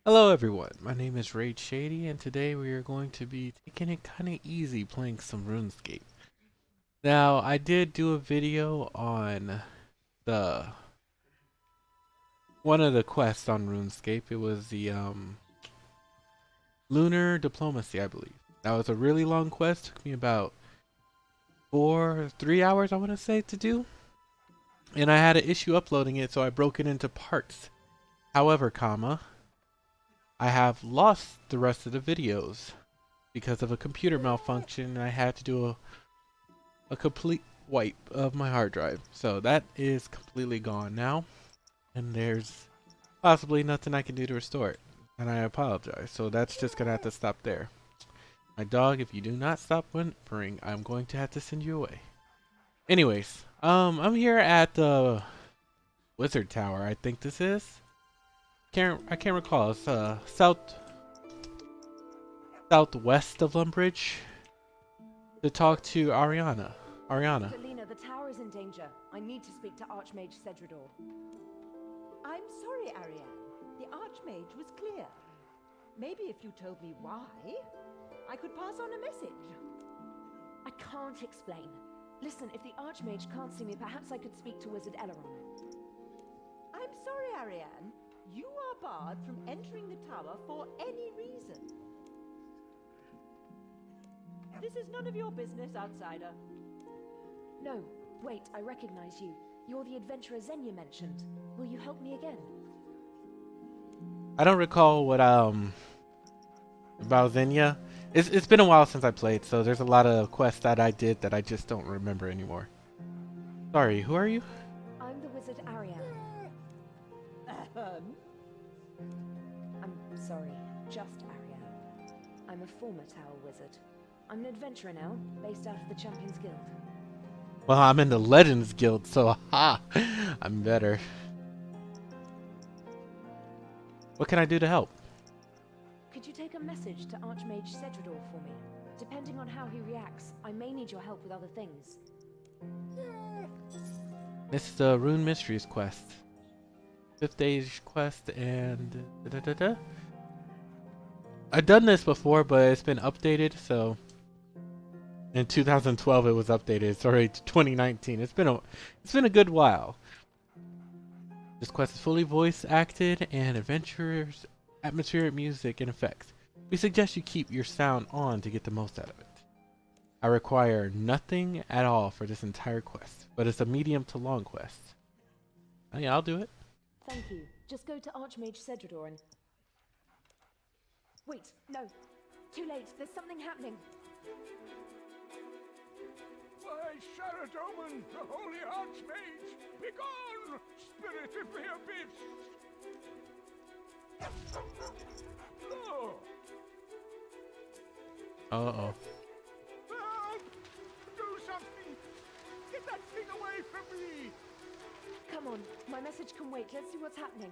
Hello everyone, my name is Raid Shady and today we are going to be taking it kinda easy playing some RuneScape. Now, I did do a video on the one of the quests on RuneScape. It was the Lunar Diplomacy, I believe. That was a really long quest, took me about 3 hours I wanna say to do. And I had an issue uploading it, so I broke it into parts. However, I have lost the rest of the videos because of a computer malfunction. I had to do a complete wipe of my hard drive. So that is completely gone now. And there's possibly nothing I can do to restore it. And I apologize. So that's just going to have to stop there. My dog, if you do not stop whimpering, I'm going to have to send you away. Anyways, I'm here at the Wizard Tower, I think this is. I can't recall. It's southwest of Lumbridge to talk to Ariana. Galena, the tower is in danger. I need to speak to Archmage Cedrador. I'm sorry, Ariane. The Archmage was clear. Maybe if you told me why, I could pass on a message. I can't explain. Listen, if the Archmage can't see me, perhaps I could speak to Wizard Eleron. I'm sorry, Ariane. You are barred from entering the tower for any reason. This is none of your business, outsider. No, wait, I recognize you. You're the adventurer Xenia mentioned. Will you help me again? I don't recall what about Xenia. It's been a while since I played, so there's a lot of quests that I did that I just don't remember anymore. Sorry, who are you? I'm the wizard Ariane. I'm sorry, just Ariane. I'm a former tower wizard. I'm an adventurer now, based out of the Champions Guild. Well, I'm in the Legends Guild, so ha, I'm better. What can I do to help? Could you take a message to Archmage Cedrador for me? Depending on how he reacts, I may need your help with other things. This is the Rune Mysteries quest. 5th age quest and I've done this before, but it's been updated, so in 2012 it was updated. It's already 2019. It's been a good while. This quest is fully voice acted and adventurers, atmospheric music and effects. We suggest you keep your sound on to get the most out of it. I require nothing at all for this entire quest, but it's a medium to long quest. Oh, yeah, I'll do it. Thank you. Just go to Archmage Cedrador and... Wait, no. Too late. There's something happening. Why, Sharadoman, the Holy Archmage! Begone, spirit of the abyss! No! Uh-oh. Help! Do something! Get that thing away from me! Come on. My message can wait. Let's see what's happening.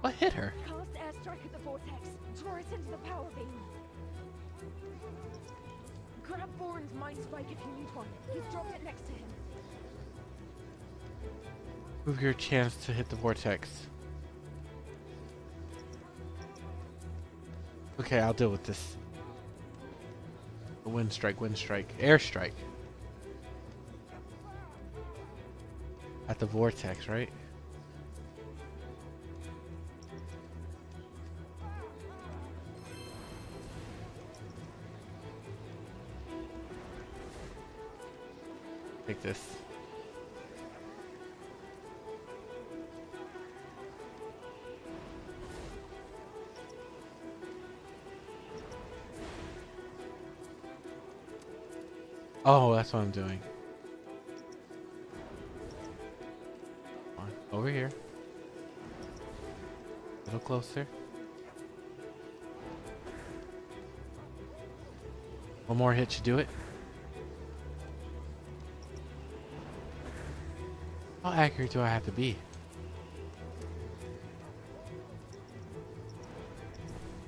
What hit her? Cast airstrike at the vortex. Draw it into the power beam. Grab Boren's mind spike if you need one. He's dropped it next to him. Move your chance to hit the vortex. Okay, I'll deal with this. Wind strike, airstrike. At the vortex, right? Take this. Oh, that's what I'm doing. Come on, over here. A little closer. One more hit should do it. How accurate do I have to be?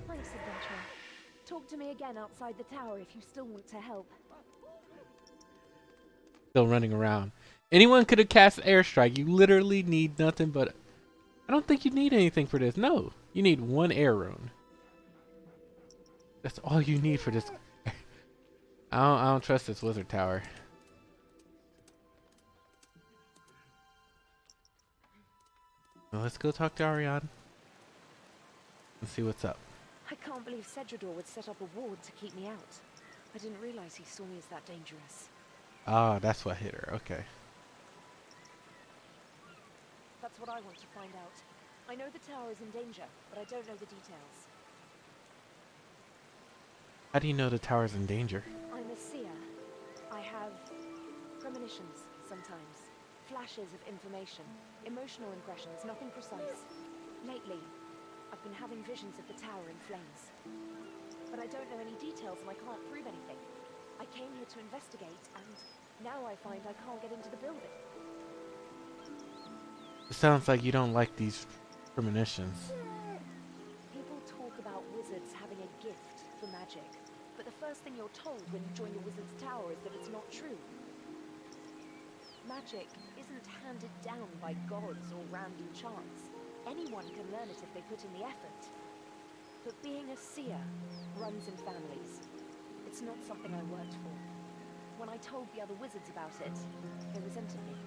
Thanks, adventurer. Talk to me again outside the tower if you still want to help. Still running around. Anyone could have cast airstrike. You literally need nothing but. I don't think you need anything for this. No, you need one air rune. That's all you need for this. I don't trust this wizard tower. Well, let's go talk to Ariane and see what's up. I can't believe Cedrador would set up a ward to keep me out. I didn't realize he saw me as that dangerous. Ah, that's what hit her. Okay. That's what I want to find out. I know the tower is in danger, but I don't know the details. How do you know the tower's in danger? I'm a seer. I have premonitions sometimes. Flashes of information. Emotional impressions, nothing precise. Lately, I've been having visions of the tower in flames. But I don't know any details and I can't prove anything. I came here to investigate and now I find I can't get into the building. It sounds like you don't like these premonitions. People talk about wizards having a gift for magic, but the first thing you're told when you join the wizard's tower is that it's not true. Magic isn't handed down by gods or random chance. Anyone can learn it if they put in the effort. But being a seer runs in families. It's not something I worked for. When I told the other wizards about it, they resented me.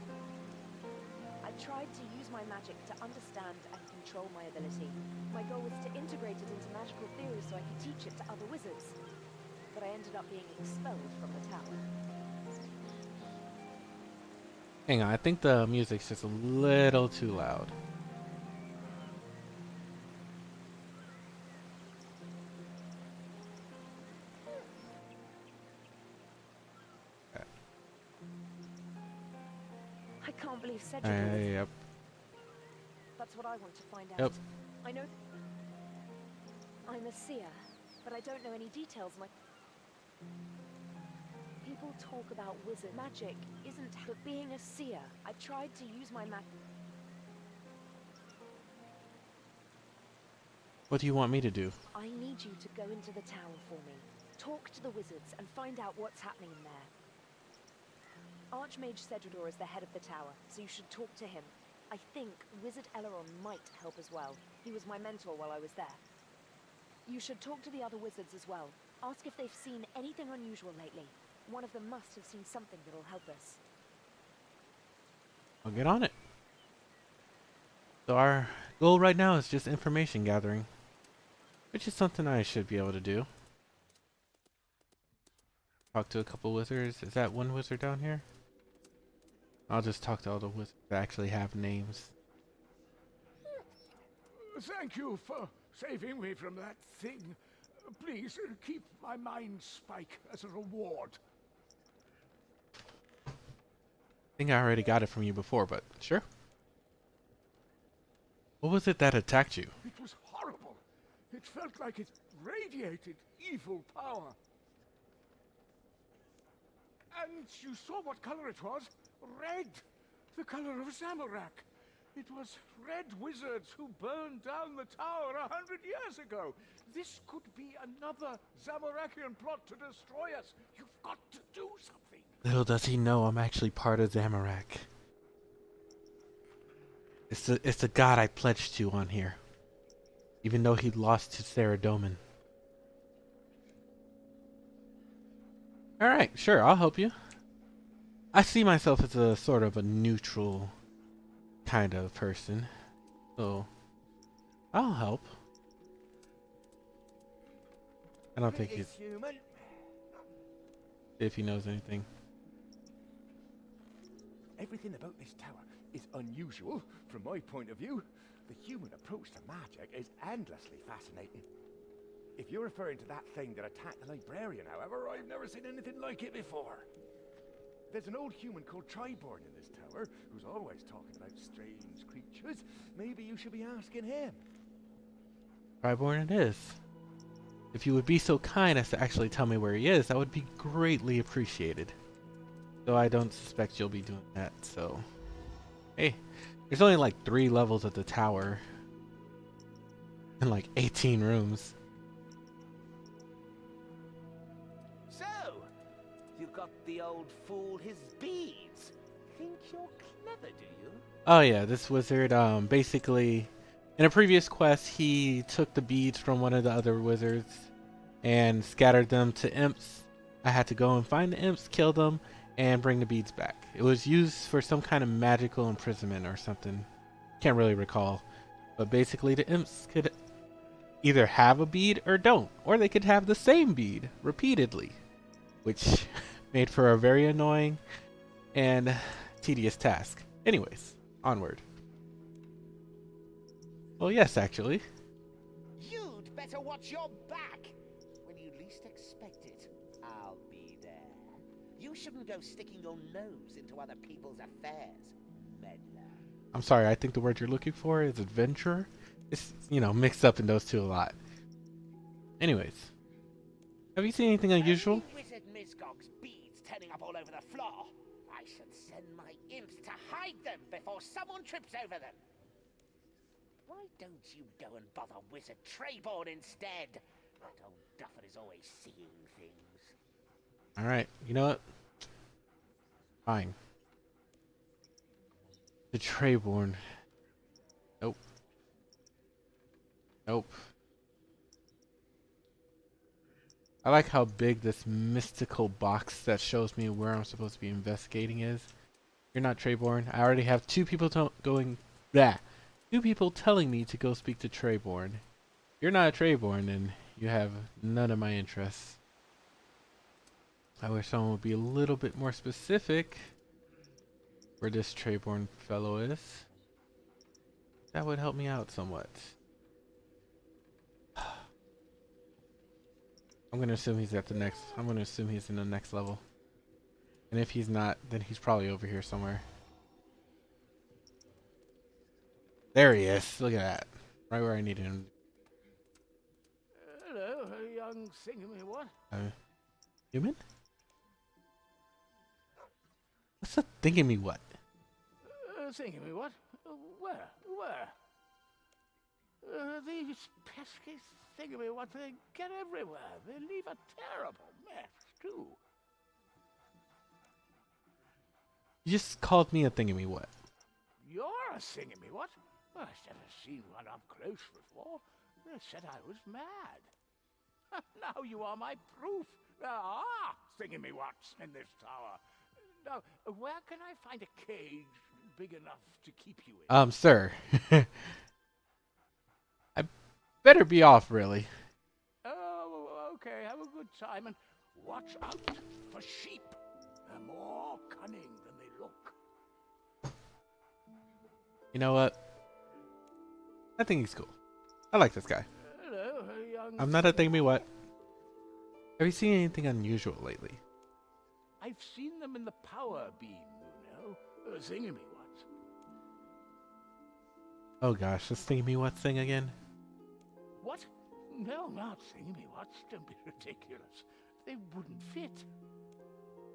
I tried to use my magic to understand and control my ability. My goal was to integrate it into magical theory so I could teach it to other wizards. But I ended up being expelled from the tower. Hang on, I think the music's just a little too loud. I can't believe Cedric. Yep. That's what I want to find out. Yep. I know I'm a seer, but I don't know any details. People talk about wizard magic isn't, but being a seer, I tried to use my What do you want me to do? I need you to go into the tower for me. Talk to the wizards and find out what's happening in there. Archmage Cedrador is the head of the tower, so you should talk to him. I think Wizard Eleron might help as well. He was my mentor while I was there. You should talk to the other wizards as well. Ask if they've seen anything unusual lately. One of them must have seen something that'll help us. I'll get on it. So our goal right now is just information gathering, which is something I should be able to do. Talk to a couple wizards. Is that one wizard down here? I'll just talk to all the wizards that actually have names. Thank you for saving me from that thing. Please keep my mind spike as a reward. I think I already got it from you before, but sure. What was it that attacked you? It was horrible. It felt like it radiated evil power. And you saw what color it was? Red. The color of Zamorak. It was red wizards who burned down the tower 100 years ago. This could be another Zamorakian plot to destroy us. You've got to do something. Little does he know I'm actually part of Zamorak. It's the god I pledged to on here. Even though he lost to Saradomin. Alright, sure, I'll help you. I see myself as a sort of a neutral kind of person. So, I'll help. I don't think he's... human. If he knows anything. Everything about this tower is unusual from my point of view. The human approach to magic is endlessly fascinating. If you're referring to that thing that attacked the librarian, however, I've never seen anything like it before. There's an old human called Triborn in this tower who's always talking about strange creatures. Maybe you should be asking him. Triborn it is. If you would be so kind as to actually tell me where he is, that would be greatly appreciated. Though I don't suspect you'll be doing that, so... Hey, there's only like 3 levels of the tower. And like 18 rooms. So, you got the old fool his beads. Think you're do you? Oh yeah, this wizard, basically, in a previous quest, he took the beads from one of the other wizards and scattered them to imps. I had to go and find the imps, kill them, and bring the beads back. It was used for some kind of magical imprisonment or something. Can't really recall. But basically, the imps could either have a bead or don't, or they could have the same bead repeatedly, which made for a very annoying and tedious task. Anyways, onward. Well, yes, actually. You'd better watch your back. When you least expect it, I'll be there. You shouldn't go sticking your nose into other people's affairs, meddler. I'm sorry, I think the word you're looking for is adventurer. It's, mixed up in those two a lot. Anyways, have you seen anything unusual? Only Wizard Mizgog's beads turning up all over the floor. I should send my imps to hide them before someone trips over them. Why don't you go and bother Wizard Trayborn instead? That old duffer is always seeing things. Alright, you know what? Fine. The Trayborn. Nope. Nope. I like how big this mystical box that shows me where I'm supposed to be investigating is. You're not Trayborn. I already have two people telling me to go speak to Trayborn. You're not a Trayborn, and you have none of my interests. I wish someone would be a little bit more specific where this Trayborn fellow is. That would help me out somewhat. I'm gonna assume he's at the next. I'm gonna assume he's in the next level. And if he's not, then he's probably over here somewhere. There he is. Look at that. Right where I needed him. Hello, young thingamy-what? Human? What's a thingamy-what? Thingamy-what? Where? Where? These pesky thingamy-what, they get everywhere. They leave a terrible mess, too. You just called me a thingamy-what. You're a thingamy-what? Well, I've never seen one up close before. They said I was mad. Now you are my proof. There are thingamy-whats in this tower. Now, where can I find a cage big enough to keep you in? Sir. I better be off, really. Oh, okay. Have a good time and watch out for sheep. They're more cunning than they look. You know what? I think he's cool. I like this guy. Hello, young... I'm not a thingamy-what. Have you seen anything unusual lately? I've seen them in the power beam, you know. Thingamy-what. Oh gosh, this thingamy-what thing again? What? No, not thingamy-whats. Don't be ridiculous. They wouldn't fit.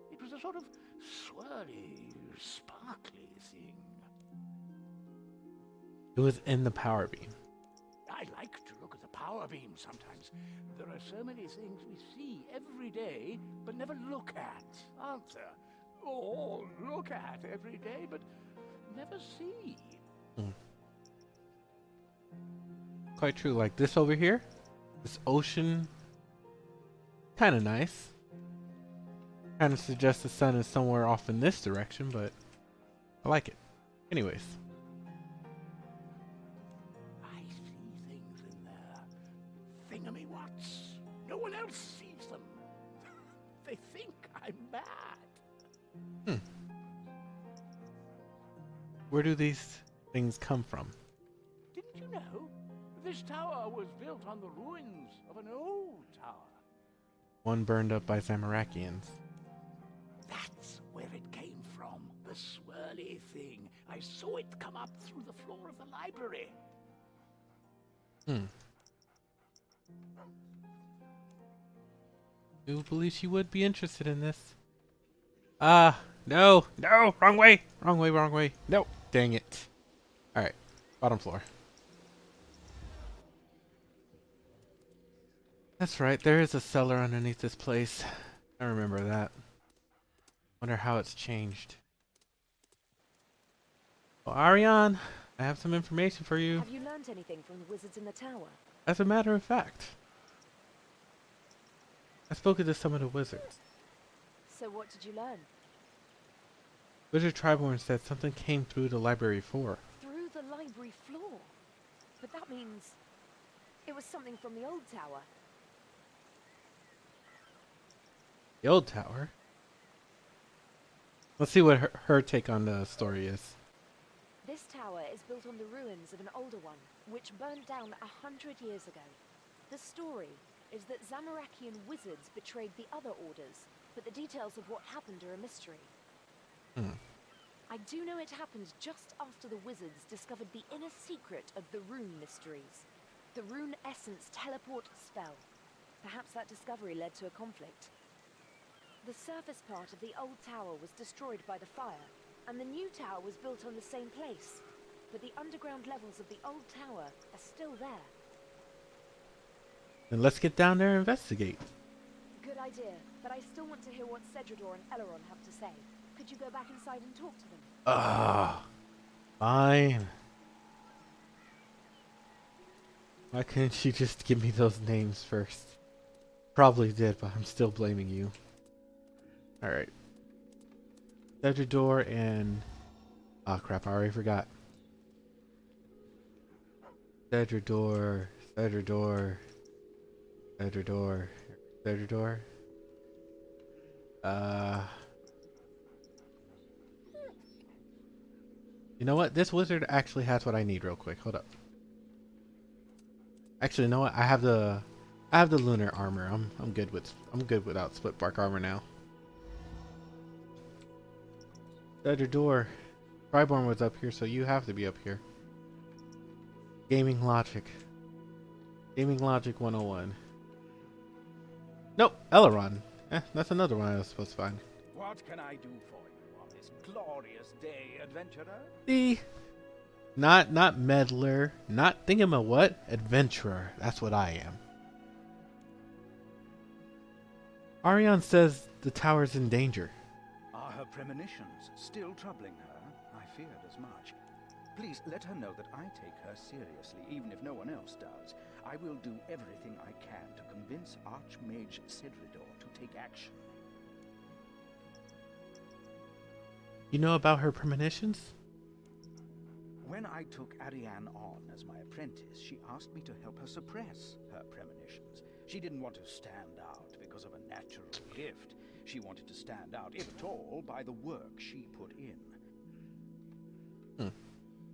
It was a sort of swirly, sparkly thing. It was in the power beam. I like to look at the power beam sometimes. There are so many things we see every day, but never look at, aren't there? Or look at every day, but never see. Quite true. Like this over here, this ocean, kind of nice. Kind of suggests the sun is somewhere off in this direction, but I like it. Anyways. I see things in there. Thingamy-whats. No one else sees them. They think I'm mad. Where do these things come from? Didn't you know? This tower was built on the ruins of an old tower. One burned up by Zamarakians. That's where it came from. The swirly thing. I saw it come up through the floor of the library. Who believes you would be interested in this? No, wrong way. No, dang it. Alright, bottom floor. That's right, there is a cellar underneath this place. I remember that. Wonder how it's changed. Well, Ariane, I have some information for you. Have you learned anything from the wizards in the tower? As a matter of fact, I've spoken to some of the wizards. So what did you learn? Wizard Triborn said something came through the library floor. Through the library floor? But that means it was something from the old tower. The old tower? Let's see what her take on the story is. This tower is built on the ruins of an older one, which burned down 100 years ago. The story is that Zamorakian wizards betrayed the other orders, but the details of what happened are a mystery. I do know it happened just after the wizards discovered the inner secret of the rune mysteries. The rune essence teleport spell. Perhaps that discovery led to a conflict. The surface part of the old tower was destroyed by the fire, and the new tower was built on the same place. But the underground levels of the old tower are still there. Then let's get down there and investigate. Good idea, but I still want to hear what Cedrador and Elrond have to say. Could you go back inside and talk to them? Fine. Why couldn't you just give me those names first? Probably did, but I'm still blaming you. Alright. Cedrador and... oh crap, I already forgot. Cedrador... You know what? This wizard actually has what I need real quick. Hold up. Actually, you know what? I have the lunar armor. I'm good without split bark armor now. Cedrador. Triborn was up here, so you have to be up here. Gaming logic. Gaming logic 101. Nope, Elrond. That's another one I was supposed to find. What can I do for you on this glorious day, adventurer? See? Not meddler. Not thingamawhat. Adventurer. That's what I am. Ariane says the tower's in danger. Are her premonitions still troubling her? I feared as much. Please let her know that I take her seriously, even if no one else does. I will do everything I can to convince Archmage Cedrador to take action. You know about her premonitions? When I took Ariane on as my apprentice, she asked me to help her suppress her premonitions. She didn't want to stand out because of a natural gift. She wanted to stand out, if at all, by the work she put in.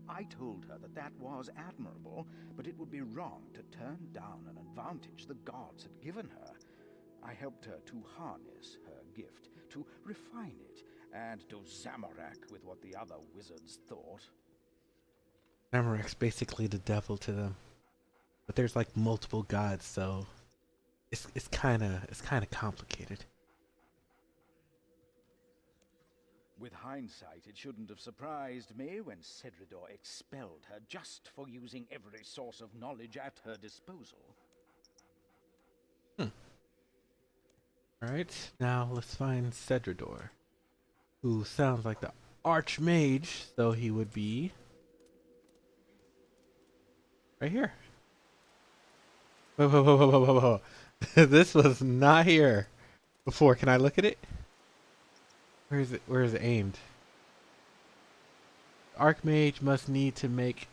I told her that that was admirable, but it would be wrong to turn down an advantage the gods had given her. I helped her to harness her gift, to refine it, and to Zamorak with what the other wizards thought. Zamorak's basically the devil to them. But there's like multiple gods, so it's kinda complicated. With hindsight, it shouldn't have surprised me when Cedrador expelled her just for using every source of knowledge at her disposal. Alright, now let's find Cedrador, who sounds like the Archmage, so he would be right here. Whoa. This was not here before. Can I look at it? Where is it? Where is it aimed? Archmage must need to make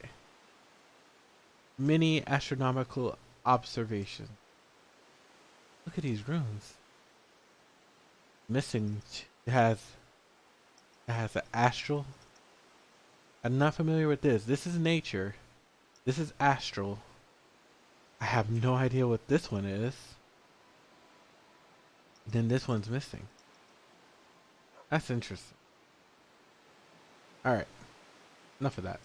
many astronomical observations. Look at these runes. Missing. It has an astral. I'm not familiar with this. This is nature. This is astral. I have no idea what this one is. Then this one's missing. That's interesting. Alright. Enough of that.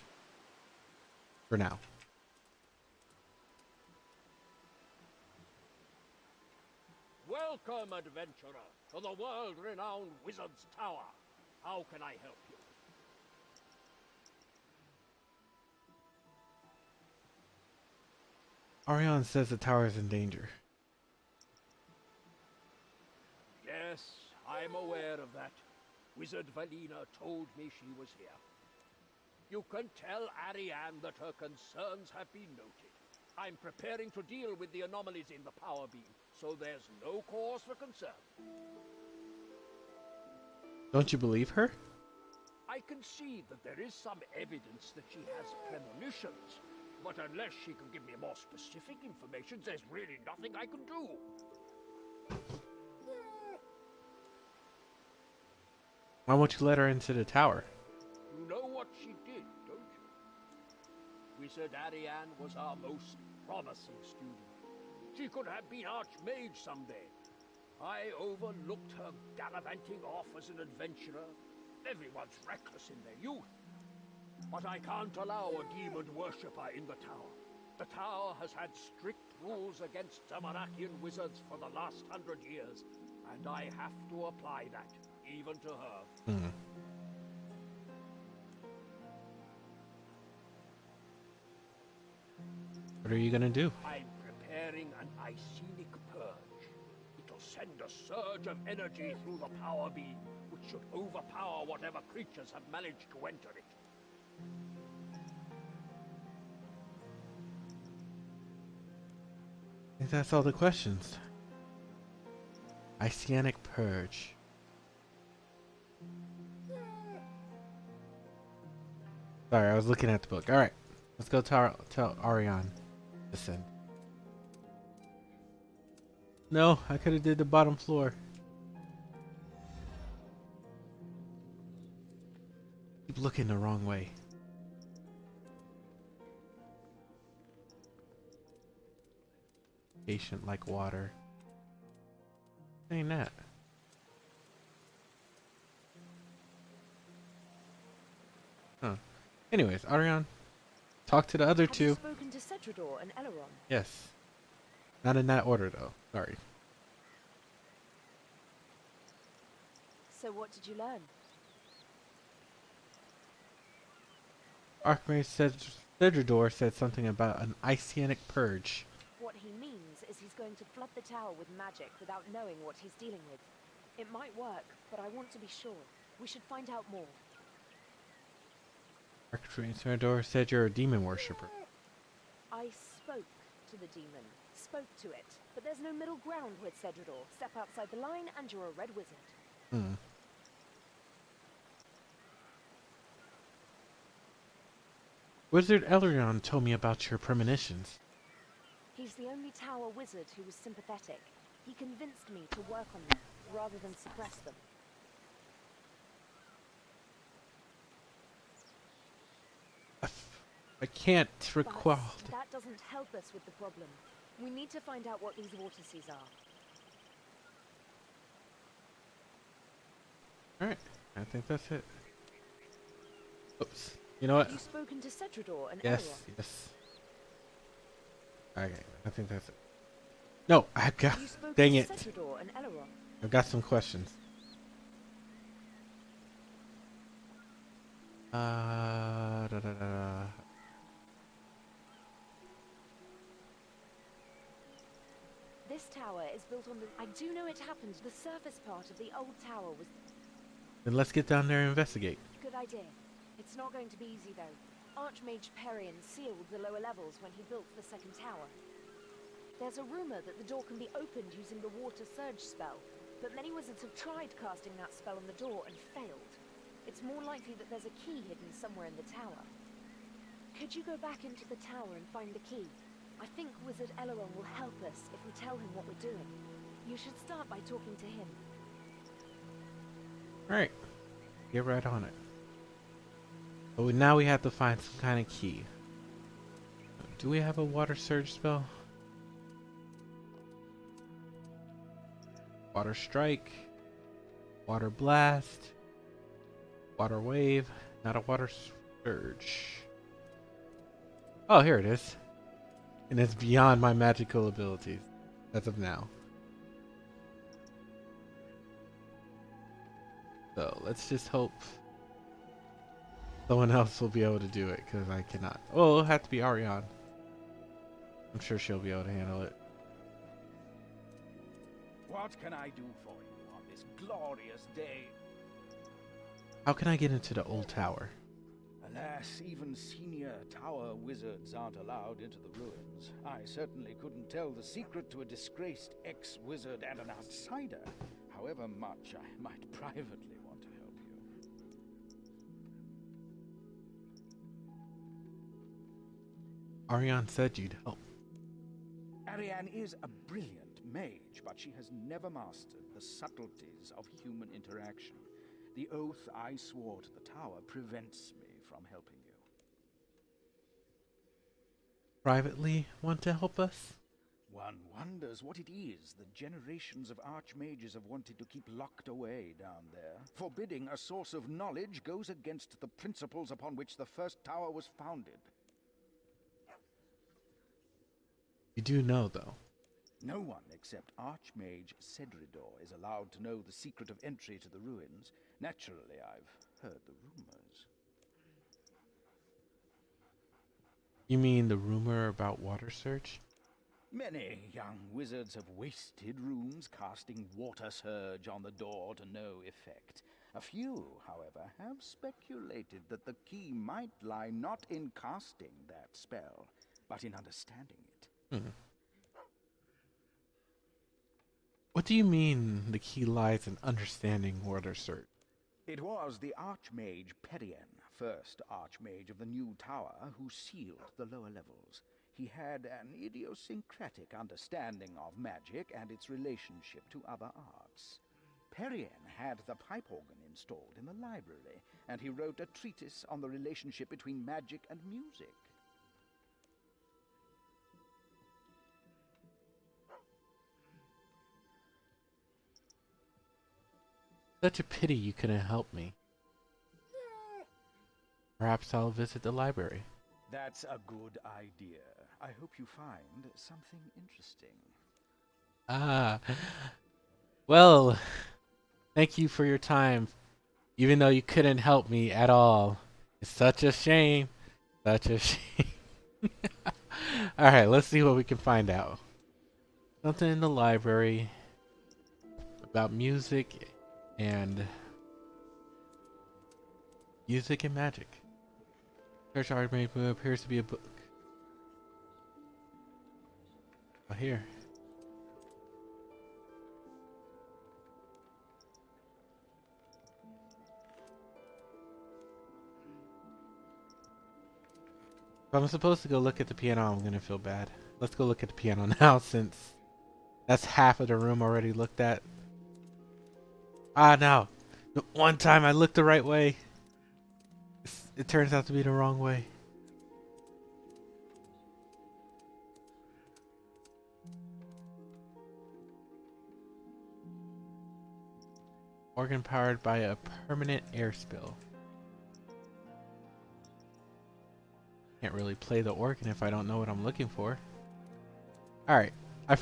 For now. Welcome, adventurer, to the world-renowned Wizard's Tower. How can I help you? Ariane says the tower is in danger. Yes, I'm aware of that. Wizard Valina told me she was here. You can tell Ariane that her concerns have been noted. I'm preparing to deal with the anomalies in the power beam, so there's no cause for concern. Don't you believe her? I concede that there is some evidence that she has premonitions, but unless she can give me more specific information, there's really nothing I can do. Why won't you let her into the tower? You know what she did, don't you? Wizard Ariane was our most promising student. She could have been Archmage someday. I overlooked her gallivanting off as an adventurer. Everyone's reckless in their youth. But I can't allow a demon worshipper in the tower. The tower has had strict rules against Zamarakian wizards for the last 100 years, and I have to apply that, even to her. What are you gonna do? I'm preparing an Icenic purge. It'll send a surge of energy through the power beam, which should overpower whatever creatures have managed to enter it. I think that's all the questions. Icenic Purge. Sorry, I was looking at the book. Alright, let's go tell Ariane. Listen. No, I could have did the bottom floor. Keep looking the wrong way. Patient like water. Ain't that? Huh. Anyways, Ariane, talk to the other Have you two. spoken to Cedrador and Eleron? Yes. Not in that order though. Sorry. So what did you learn? Archmage Cedrador said something about an Icenic Purge. What he means is he's going to flood the tower with magic without knowing what he's dealing with. It might work, but I want to be sure. We should find out more. Archmage Cedrador said you're a demon worshipper. I spoke to the demon, spoke to it, but there's no middle ground with Cedrador. Step outside the line and you're a red wizard. Wizard Elrion told me about your premonitions. He's the only tower wizard who was sympathetic. He convinced me to work on them, rather than suppress them. I can't recall. But that doesn't help us with the problem. We need to find out what these vortices are. Alright, I think that's it. Oops. You know what? Have you spoken to Cedrador and Yes, Elrond? yes. Okay, I think that's it. No, I've got. Have you spoken Dang to it. Cedrador and Elrond? I've got some questions. This tower is built on the... I do know it happened. The surface part of the old tower was... Then let's get down there and investigate. Good idea. It's not going to be easy, though. Archmage Perian sealed the lower levels when he built the second tower. There's a rumor that the door can be opened using the water surge spell, but many wizards have tried casting that spell on the door and failed. It's more likely that there's a key hidden somewhere in the tower. Could you go back into the tower and find the key? I think Wizard Eleron will help us if we tell him what we're doing. You should start by talking to him. Alright. Get right on it. But now we have to find some kind of key. Do we have a water surge spell? Water strike. Water blast. Water wave. Not a water surge. Oh, here it is. And it's beyond my magical abilities. As of now. So let's just hope someone else will be able to do it, because I cannot. Oh, it'll have to be Ariane. I'm sure she'll be able to handle it. What can I do for you on this glorious day? How can I get into the old tower? Alas, Alas, even senior tower wizards aren't allowed into the ruins. I certainly couldn't tell the secret to a disgraced ex-wizard and an outsider, however much I might privately want to help you. Ariane said you'd help. Ariane is a brilliant mage, but she has never mastered the subtleties of human interaction. The oath I swore to the tower prevents me from helping you. Privately want to help us? One wonders what it is the generations of archmages have wanted to keep locked away down there. Forbidding a source of knowledge goes against the principles upon which the first tower was founded. You do know, though. No one except Archmage Cedridor is allowed to know the secret of entry to the ruins. Naturally, I've heard the rumors. You mean the rumor about water surge? Many young wizards have wasted runes casting water surge on the door to no effect. A few, however, have speculated that the key might lie not in casting that spell, but in understanding it. What do you mean the key lies in understanding water surge? It was the Archmage Perian, first Archmage of the new tower, who sealed the lower levels. He had an idiosyncratic understanding of magic and its relationship to other arts. Perian had the pipe organ installed in the library, and he wrote a treatise on the relationship between magic and music. Such a pity you couldn't help me. Perhaps I'll visit the library. That's a good idea. I hope you find something interesting. Ah. Well, thank you for your time, even though you couldn't help me at all. It's such a shame. Such a shame. Alright, let's see what we can find out. Something in the library about music and magic. Church Archmage appears to be a book. Oh, here. If I'm supposed to go look at the piano, I'm gonna feel bad. Let's go look at the piano now, since that's half of the room already looked at. Ah, no. The one time I looked the right way, it turns out to be the wrong way. Organ powered by a permanent air spill. Can't really play the organ if I don't know what I'm looking for. Alright, I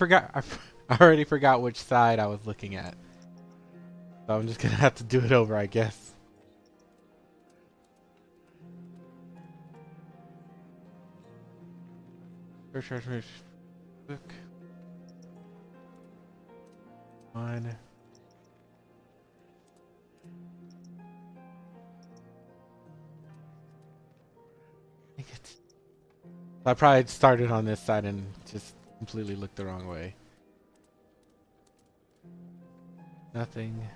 already forgot which side I was looking at. So I'm just gonna have to do it over, I guess. Book. One. I probably started on this side and just completely looked the wrong way. Nothing.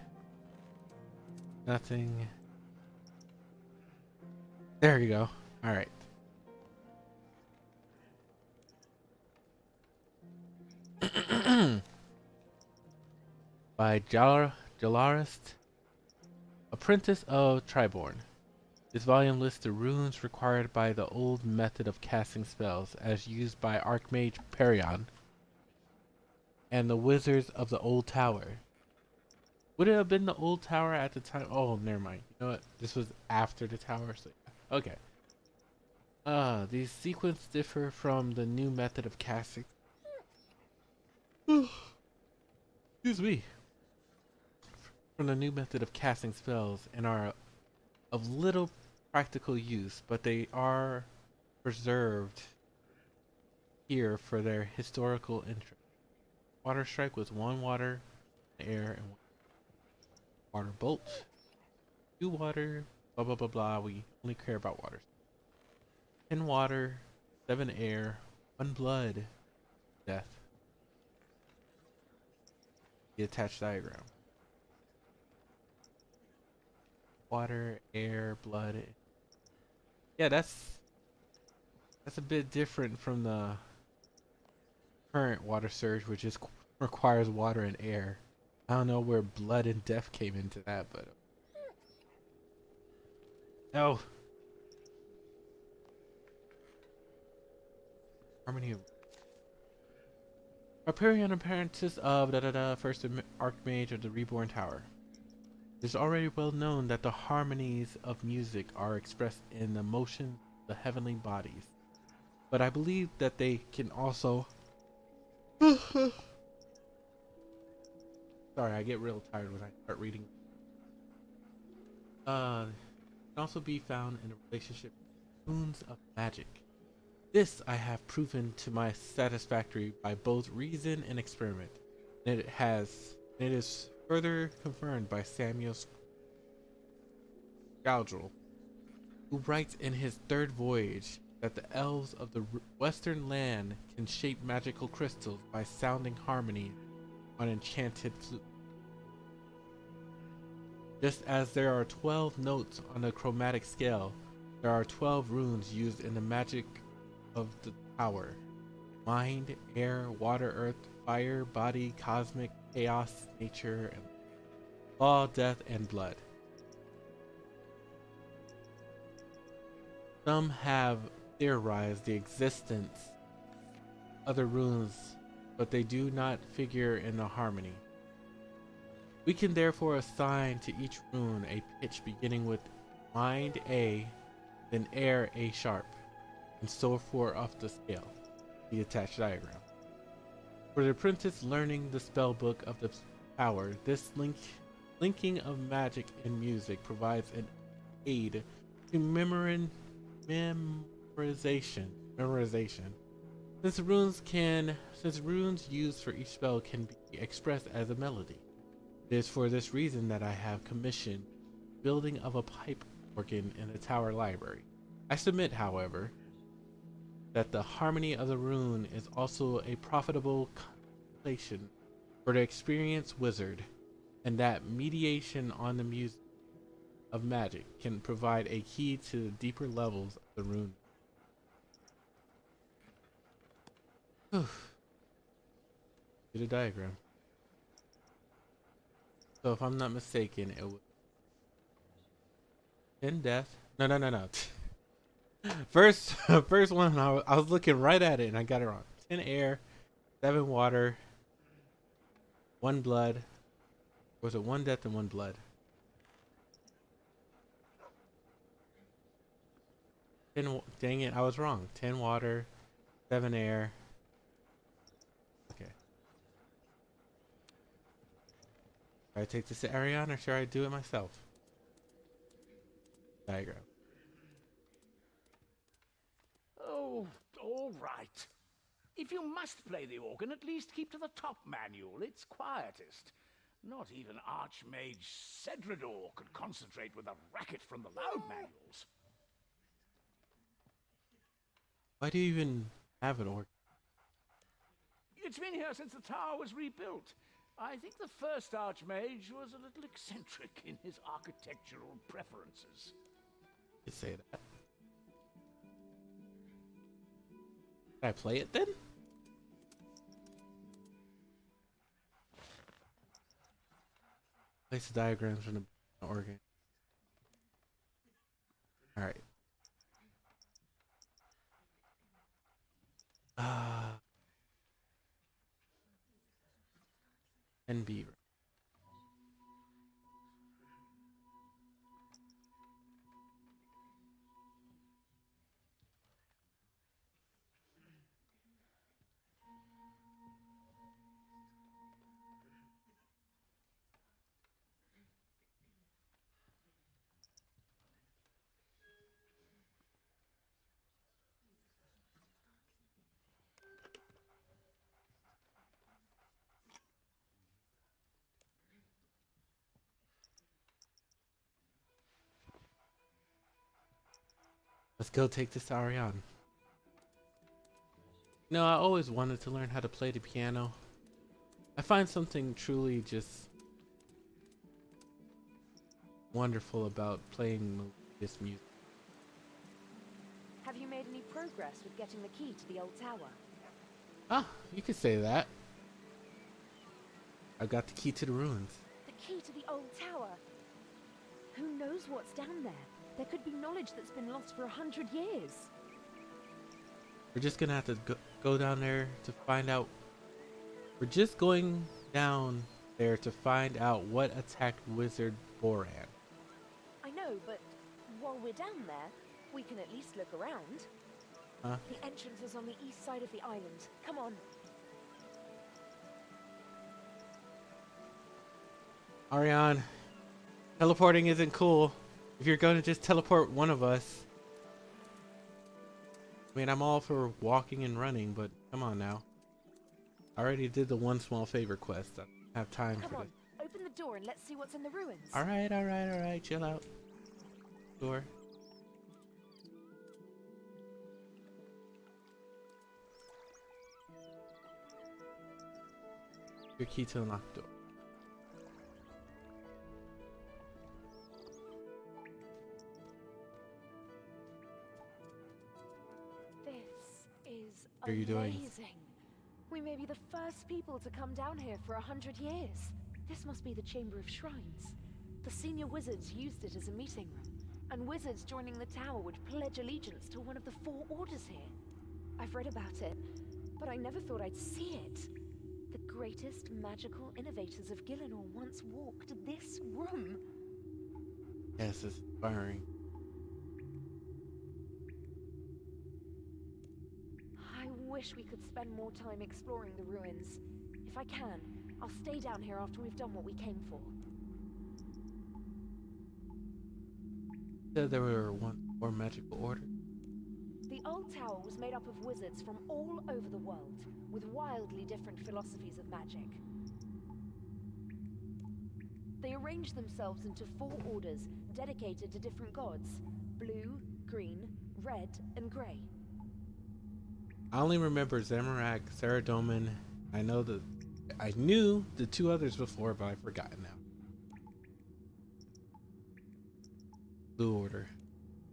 Nothing. There you go. Alright. By Jalarist, Apprentice of Triborn. This volume lists the runes required by the old method of casting spells as used by Archmage Perion and the wizards of the old tower. Would it have been the old tower at the time? Oh, never mind. You know what? This was after the tower, so yeah. Okay. These sequences differ from the new method of casting. Excuse me. From the new method of casting spells and are of little practical use, but they are preserved here for their historical interest. Water strike with 1 water, air, and 1 water bolt. 2 water, blah blah blah blah. We only care about water. 10 water, 7 air, 1 blood, death. The attached diagram. Water, air, blood. Yeah, that's a bit different from the current water surge, which is requires water and air. I don't know where blood and death came into that, but oh, harmony of Hyperion appearances of first Archmage of the Reborn Tower. It is already well known that the harmonies of music are expressed in the motion of the heavenly bodies, but I believe that they can also sorry, I get real tired when I start reading. Can also be found in a relationship with runes of magic. This I have proven to my satisfactory by both reason and experiment. And it is further confirmed by Samuel Scoundrel, who writes in his third voyage that the elves of the western land can shape magical crystals by sounding harmony on enchanted flute. Just as there are 12 notes on the chromatic scale, there are 12 runes used in the magic of the tower. Mind, air, water, earth, fire, body, cosmic, chaos, nature, and law, death, and blood. Some have theorized the existence of other runes, but they do not figure in the harmony. We can therefore assign to each rune a pitch beginning with mind A, then air A sharp, and so forth off the scale, the attached diagram. For the apprentice learning the spell book of the tower, this linking of magic and music provides an aid to memorization. Since runes used for each spell can be expressed as a melody. It is for this reason that I have commissioned building of a pipe organ in the tower library. I submit, however, that the harmony of the rune is also a profitable contemplation for the experienced wizard, and that mediation on the music of magic can provide a key to the deeper levels of the rune. Do the diagram. So if I'm not mistaken, it was 10 death. No. First one, I was looking right at it and I got it wrong. 10 air, 7 water, 1 blood. Was it 1 death and 1 blood? 10, dang it, I was wrong. 10 water, 7 air. Okay. Should I take this to Ariane or should I do it myself? Diagram. Oh, all right. If you must play the organ, at least keep to the top manual. It's quietest. Not even Archmage Cedrador could concentrate with a racket from the loud manuals. Why do you even have an organ? It's been here since the tower was rebuilt. I think the first Archmage was a little eccentric in his architectural preferences. You say that. Can I play it then? Place the diagrams from the organ. Alright. NB. Let's go take this to Ariane. No, I always wanted to learn how to play the piano. I find something truly just wonderful about playing this music. Have you made any progress with getting the key to the old tower? Ah, you could say that. I've got the key to the ruins. The key to the old tower? Who knows what's down there? There could be knowledge that's been lost for 100 years. We're just gonna have to go down there to find out. We're just going down there to find out what attacked Wizard Boran. I know, but while we're down there, we can at least look around. Huh? The entrance is on the east side of the island. Come on. Ariane, teleporting isn't cool. If you're going to just teleport one of us. I mean, I'm all for walking and running, but come on now. I already did the one small favor quest. I don't have time Come for on, this. open the door and let's see what's in the ruins. Alright, chill out. Door. Your key to unlock the door. This is What are you doing? amazing. We may be the first people to come down here for 100 years. This must be the Chamber of Shrines. The senior wizards used it as a meeting room, and wizards joining the tower would pledge allegiance to one of the 4 orders here. I've read about it, but I never thought I'd see it. The greatest magical innovators of Gielinor once walked this room. Yes, it's inspiring. I wish we could spend more time exploring the ruins. If I can, I'll stay down here after we've done what we came for. Said there were more magical orders. The old tower was made up of wizards from all over the world, with wildly different philosophies of magic. They arranged themselves into 4 orders dedicated to different gods: blue, green, red, and grey. I only remember Zamorak, Saradomin. I knew the 2 others before, but I've forgotten now. Blue Order.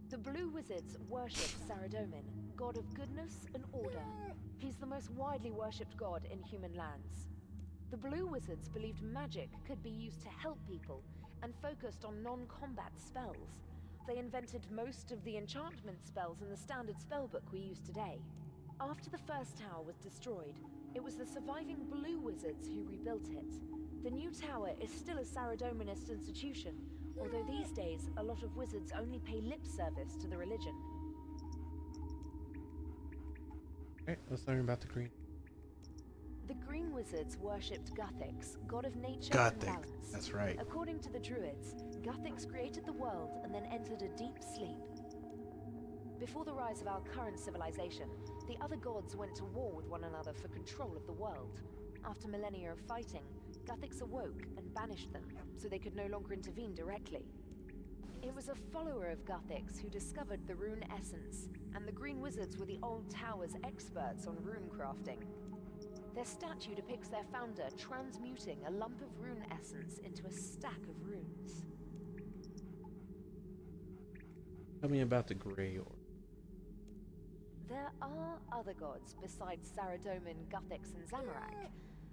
The Blue Wizards worship Saradomin, god of goodness and order. He's the most widely worshipped god in human lands. The Blue Wizards believed magic could be used to help people and focused on non-combat spells. They invented most of the enchantment spells in the standard spellbook we use today. After the first tower was destroyed, it was the surviving Blue Wizards who rebuilt it. The new tower is still a Saradominist institution, although these days a lot of wizards only pay lip service to the religion. Alright, let's learn about the green. The Green Wizards worshipped Guthix, god of nature and Guthix, balance. that's right. According to the Druids, Guthix created the world and then entered a deep sleep. Before the rise of our current civilization, the other gods went to war with one another for control of the world. After millennia of fighting, Guthix awoke and banished them, so they could no longer intervene directly. It was a follower of Guthix who discovered the rune essence, and the Green Wizards were the old tower's experts on rune crafting. Their statue depicts their founder transmuting a lump of rune essence into a stack of runes. Tell me about the Grey Order. There are other gods besides Saradomin, Guthix, and Zamorak.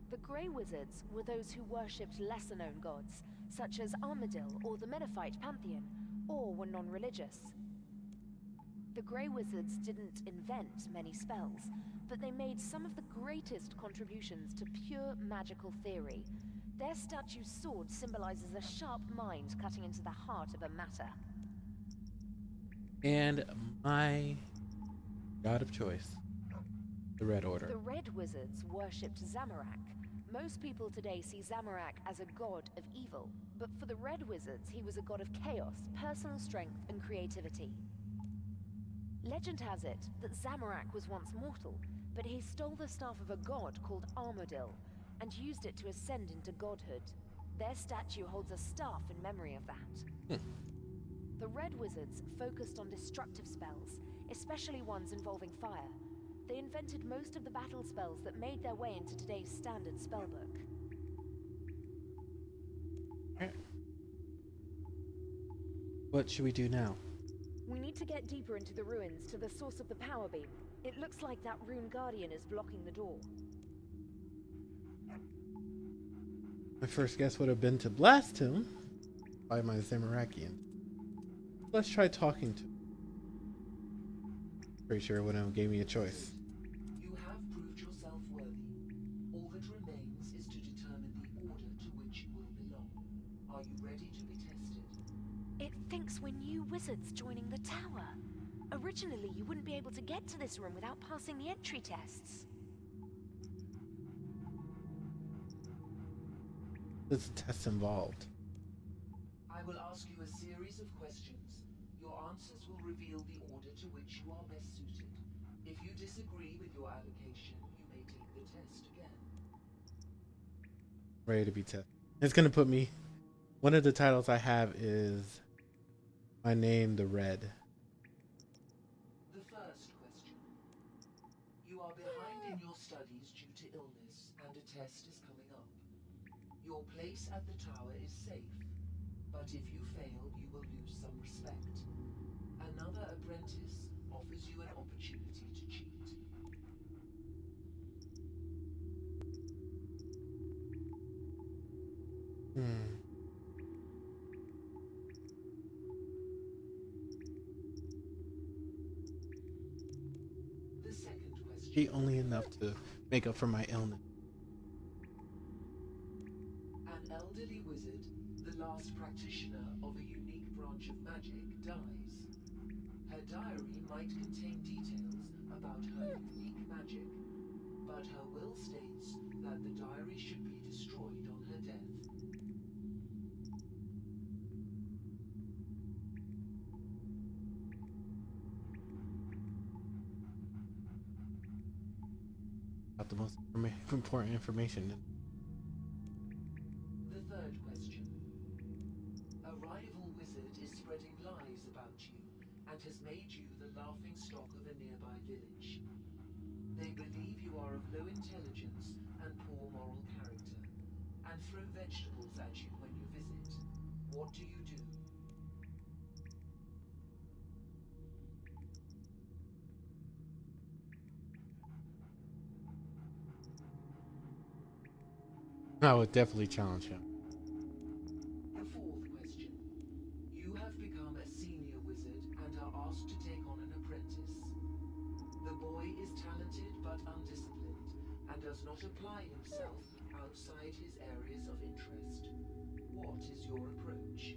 The Grey Wizards were those who worshipped lesser-known gods, such as Armadil or the Menaphite pantheon, or were non-religious. The Grey Wizards didn't invent many spells, but they made some of the greatest contributions to pure magical theory. Their statue's sword symbolizes a sharp mind cutting into the heart of a matter. And my god of choice, the Red Order. The Red Wizards worshipped Zamorak. Most people today see Zamorak as a god of evil, but for the Red Wizards, he was a god of chaos, personal strength, and creativity. Legend has it that Zamorak was once mortal, but he stole the staff of a god called Armadil and used it to ascend into godhood. Their statue holds a staff in memory of that. The Red Wizards focused on destructive spells, especially ones involving fire. They invented most of the battle spells that made their way into today's standard spellbook. What should we do now? We need to get deeper into the ruins to the source of the power beam. It looks like that Rune Guardian is blocking the door. My first guess would have been to blast him by my Zamarakian. Let's try talking to him. Pretty sure it wouldn't have gave me a choice. You have proved yourself worthy. All that remains is to determine the order to which you will belong. Are you ready to be tested? It thinks we're new wizards joining the tower. Originally, you wouldn't be able to get to this room without passing the entry tests. There's a test involved. I will ask you a series of questions. Your answers will reveal the order to which you are best suited. If you disagree with your allocation, you may take the test again. Ready to be tested. It's gonna put me. One of the titles I have is my name, the Red. The first question. You are behind in your studies due to illness, and a test is coming up. Your place at the tower is safe, but if you fail, you will lose some respect. Another apprentice offers you an opportunity to cheat. The second question. Be only enough to make up for my illness. An elderly wizard, the last practitioner of a unique branch of magic, dies. Her diary might contain details about her unique magic, but her will states that the diary should be destroyed on her death. Got the most important information. The third question. A rival wizard is spreading lies about you and has made you the laughing stock of a nearby village. They believe you are of low intelligence and poor moral character, and throw vegetables at you when you visit. What do you do? I would definitely challenge him. The fourth question. You have become a senior wizard and are asked to take on an apprentice. The boy is talented but undisciplined and does not apply himself outside his areas of interest. What is your approach?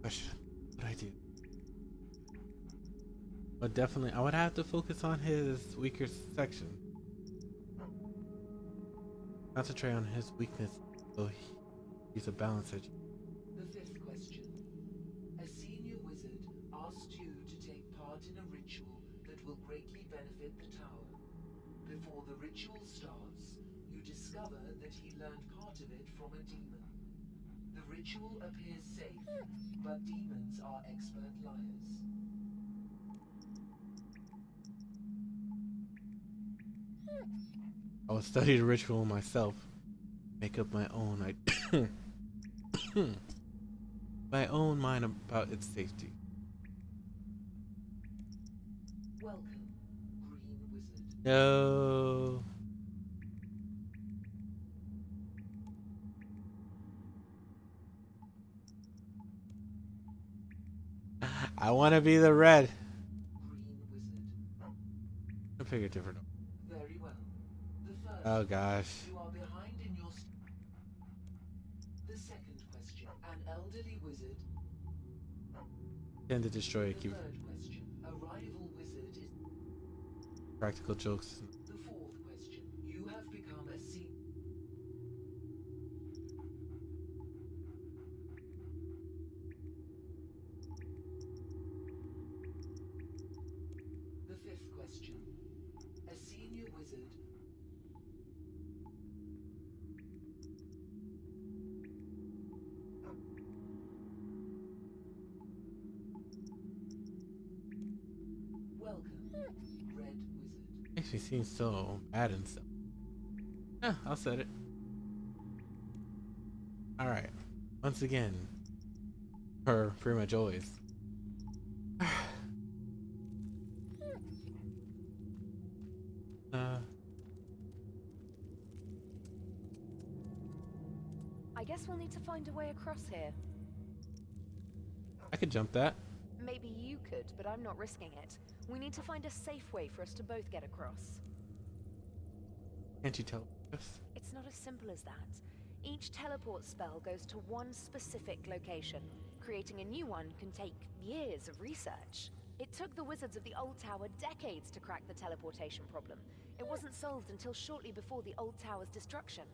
Question. What I do? But definitely, I would have to focus on his weaker section. Concentrate on his weakness, so he's a balance edge. The fifth question. A senior wizard asked you to take part in a ritual that will greatly benefit the tower. Before the ritual starts, you discover that he learned part of it from a demon. The ritual appears safe, but demons are expert liars. I will study the ritual myself. Make up my own my own mind about its safety. Welcome, Green Wizard. No. I want to be the Red. Green Wizard. I figure different. Very well. The first. Oh gosh. You are behind in your. The second question. An elderly wizard. Tend to destroy it. The Keep third question. A rival wizard is. practical jokes. The fourth question. You have become a senior. Fifth question. A senior wizard. Welcome, Red Wizard. Makes me seem so bad and stuff. Yeah, I'll set it. Alright. Once again. Or pretty much always. I guess we'll need to find a way across here. I could jump that. Maybe you could, but I'm not risking it. We need to find a safe way for us to both get across. Can't you tell us? It's not as simple as that. Each teleport spell goes to one specific location. Creating a new one can take years of research. It took the wizards of the old tower decades to crack the teleportation problem. It wasn't solved until shortly before the old tower's destruction.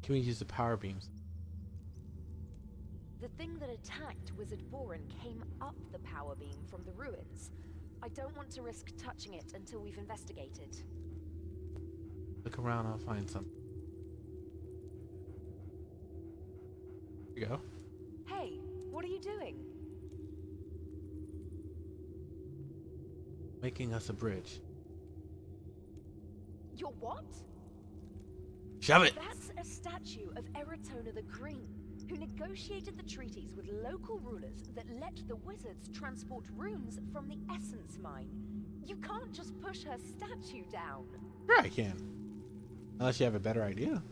Can we use the power beams? The thing that attacked Wizard Boren came up the power beam from the ruins. I don't want to risk touching it until we've investigated. Look around, I'll find something. Here you go. Hey, what are you doing? Making us a bridge. You're what? Shove it! That's a statue of Eratona the Green, who negotiated the treaties with local rulers that let the wizards transport runes from the Essence Mine. You can't just push her statue down. Sure I can. Unless you have a better idea.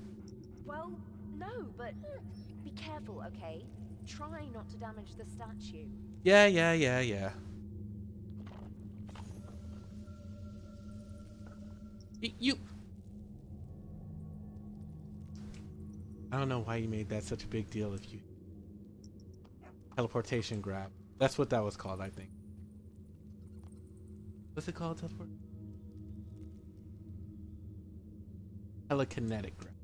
Well, no, but be careful, okay? Try not to damage the statue. Yeah. You... I don't know why you made that such a big deal if you... Teleportation grab. That's what that was called, I think. What's it called, teleport? Telekinetic grab.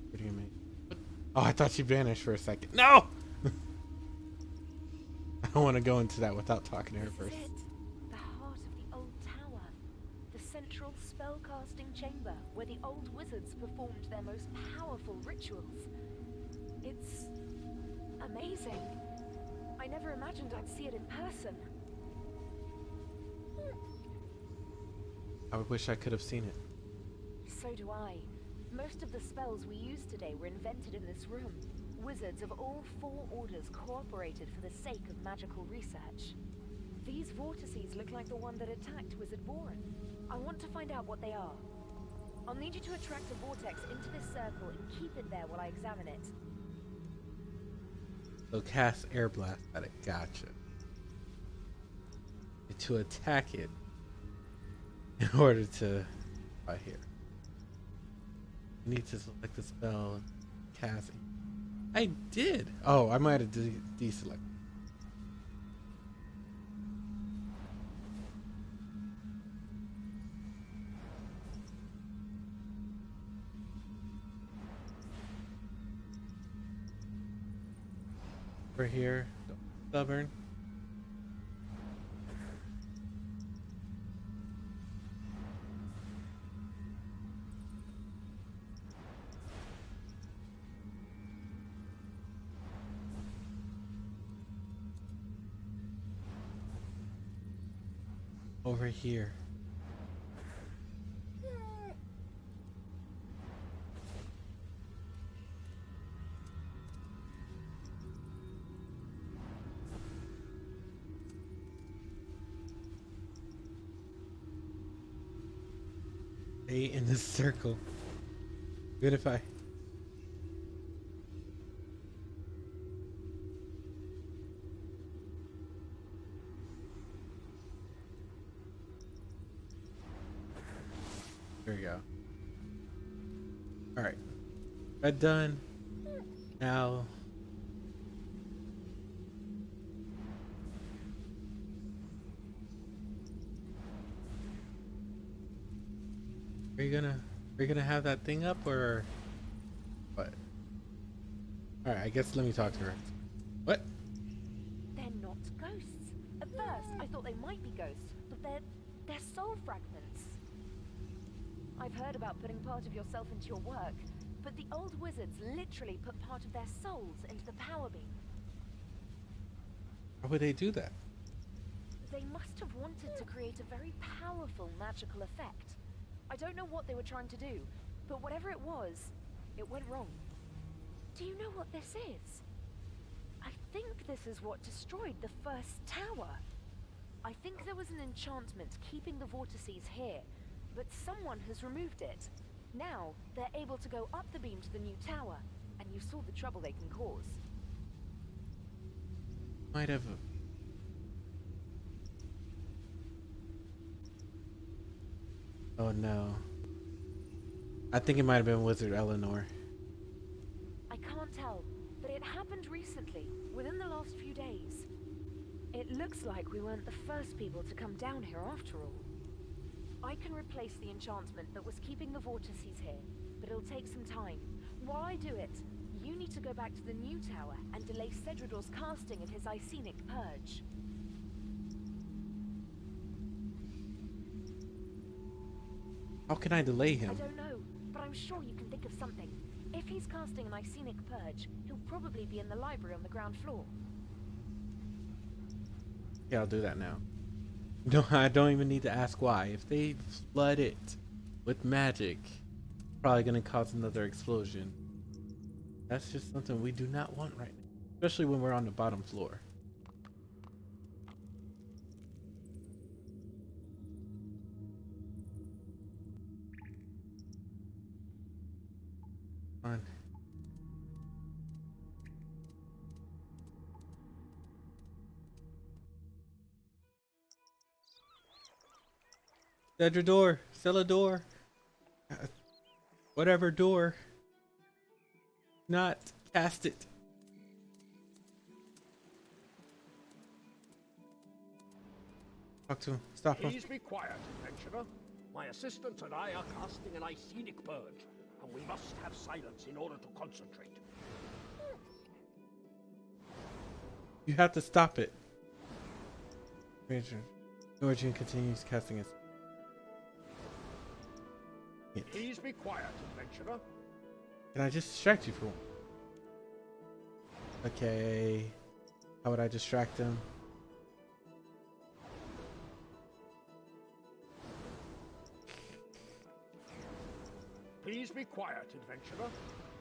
What do you mean? Oh, I thought she vanished for a second. No! I don't want to go into that without talking to her first. This is it. The heart of the old tower. The central spellcasting chamber where the old wizards performed their most powerful rituals. It's amazing. I never imagined I'd see it in person. I wish I could have seen it. So do I. Most of the spells we use today were invented in this room. Wizards of all 4 orders cooperated for the sake of magical research. These vortices look like the one that attacked Wizard Boren. I want to find out what they are. I'll need you to attract a vortex into this circle and keep it there while I examine it. So cast air blast at it. Gotcha. And to attack it in order to... right here. You need to select the spell and cast it. I did! Oh, I might have deselected. Over here, stubborn. Over here. Stay in the circle. Good if I... There we go. Alright. That done. Now... are you gonna have that thing up or what? All right, I guess let me talk to her. What? They're not ghosts. At first, I thought they might be ghosts, but they're soul fragments. I've heard about putting part of yourself into your work, but the old wizards literally put part of their souls into the power beam. Why would they do that? They must have wanted to create a very powerful magical effect. I don't know what they were trying to do, but whatever it was, it went wrong. Do you know what this is? I think this is what destroyed the first tower. I think there was an enchantment keeping the vortices here, but someone has removed it. Now, they're able to go up the beam to the new tower, and you saw the trouble they can cause. Might have. Oh no. I think it might have been Wizard Eleanor. I can't tell, but it happened recently, within the last few days. It looks like we weren't the first people to come down here after all. I can replace the enchantment that was keeping the vortices here, but it'll take some time. While I do it, you need to go back to the new tower and delay Cedridor's casting of his Icenic Purge. How can I delay I him? don't know, but I'm sure you can think of something. If he's casting an Icenic Purge, he'll probably be in the library on the ground floor. Yeah, I'll do that now. No, I don't even need to ask why. If they flood it with magic, probably gonna cause another explosion. That's just something we do not want right now, especially when we're on the bottom floor. Come on. Cedra door, Celador, whatever door. Not cast it. Talk to him. Stop him. Please be quiet, adventurer. My assistant and I are casting an Icenic Purge, and we must have silence in order to concentrate. You have to stop it. Origin continues casting his. Please be quiet, adventurer. Can I just distract you for one? Okay. How would I distract him? Please be quiet, adventurer.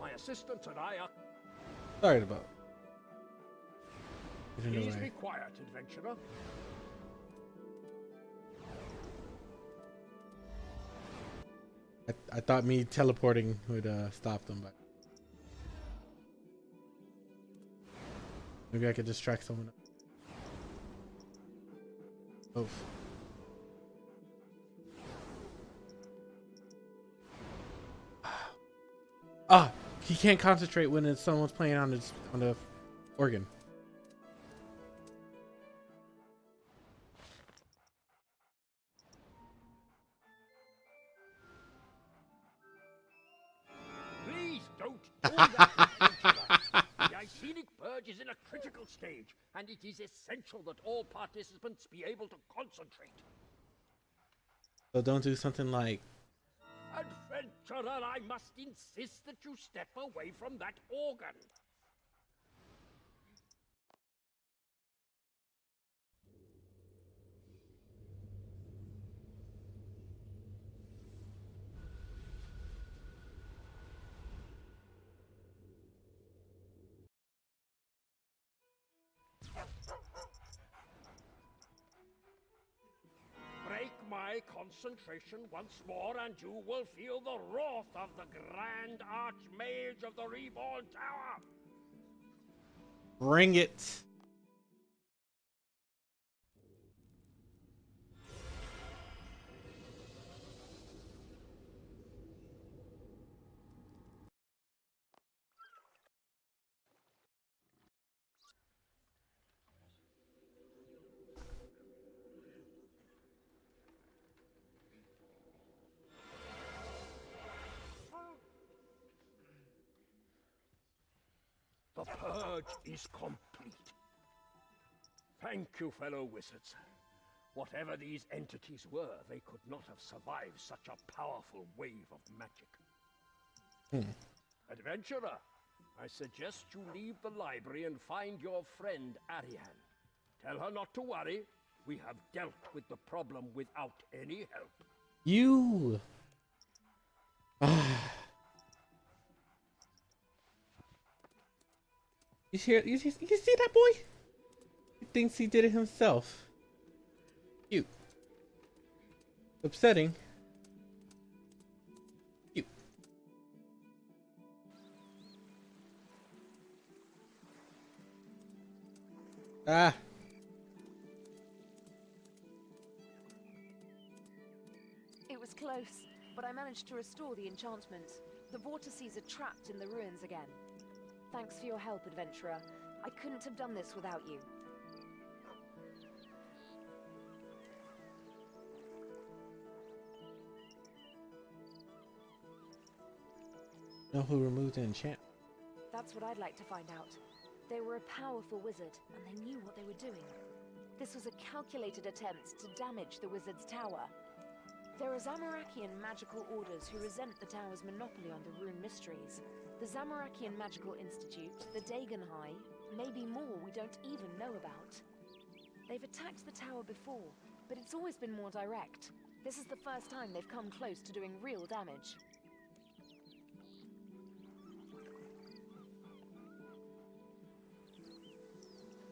My assistant and I are... Sorry about. Please be quiet, adventurer. I thought me teleporting would stop them, but maybe I could distract someone. Oh. Ah, he can't concentrate when it's someone's playing on the organ. Please don't do that, adventurer. The Icenic Purge is in a critical stage, and it is essential that all participants be able to concentrate. So don't do something like. Adventurer, I must insist that you step away from that organ. Break my concentration once more, and you will feel the wrath of the Grand Archmage of the Reborn Tower. Bring it. The purge is complete. Thank you, fellow wizards. Whatever these entities were, they could not have survived such a powerful wave of magic. Adventurer, I suggest you leave the library and find your friend Ariane. Tell her not to worry. We have dealt with the problem without any help. You. You see that boy? He thinks he did it himself. Cute. Upsetting. Cute. Ah. It was close, but I managed to restore the enchantment. The vortices are trapped in the ruins again. Thanks for your help, adventurer. I couldn't have done this without you. Know who removed the enchant? That's what I'd like to find out. They were a powerful wizard, and they knew what they were doing. This was a calculated attempt to damage the wizard's tower. There are Zamorakian magical orders who resent the tower's monopoly on the rune mysteries. The Zamorakian Magical Institute, the Dagon High, maybe more we don't even know about. They've attacked the tower before, but it's always been more direct. This is the first time they've come close to doing real damage.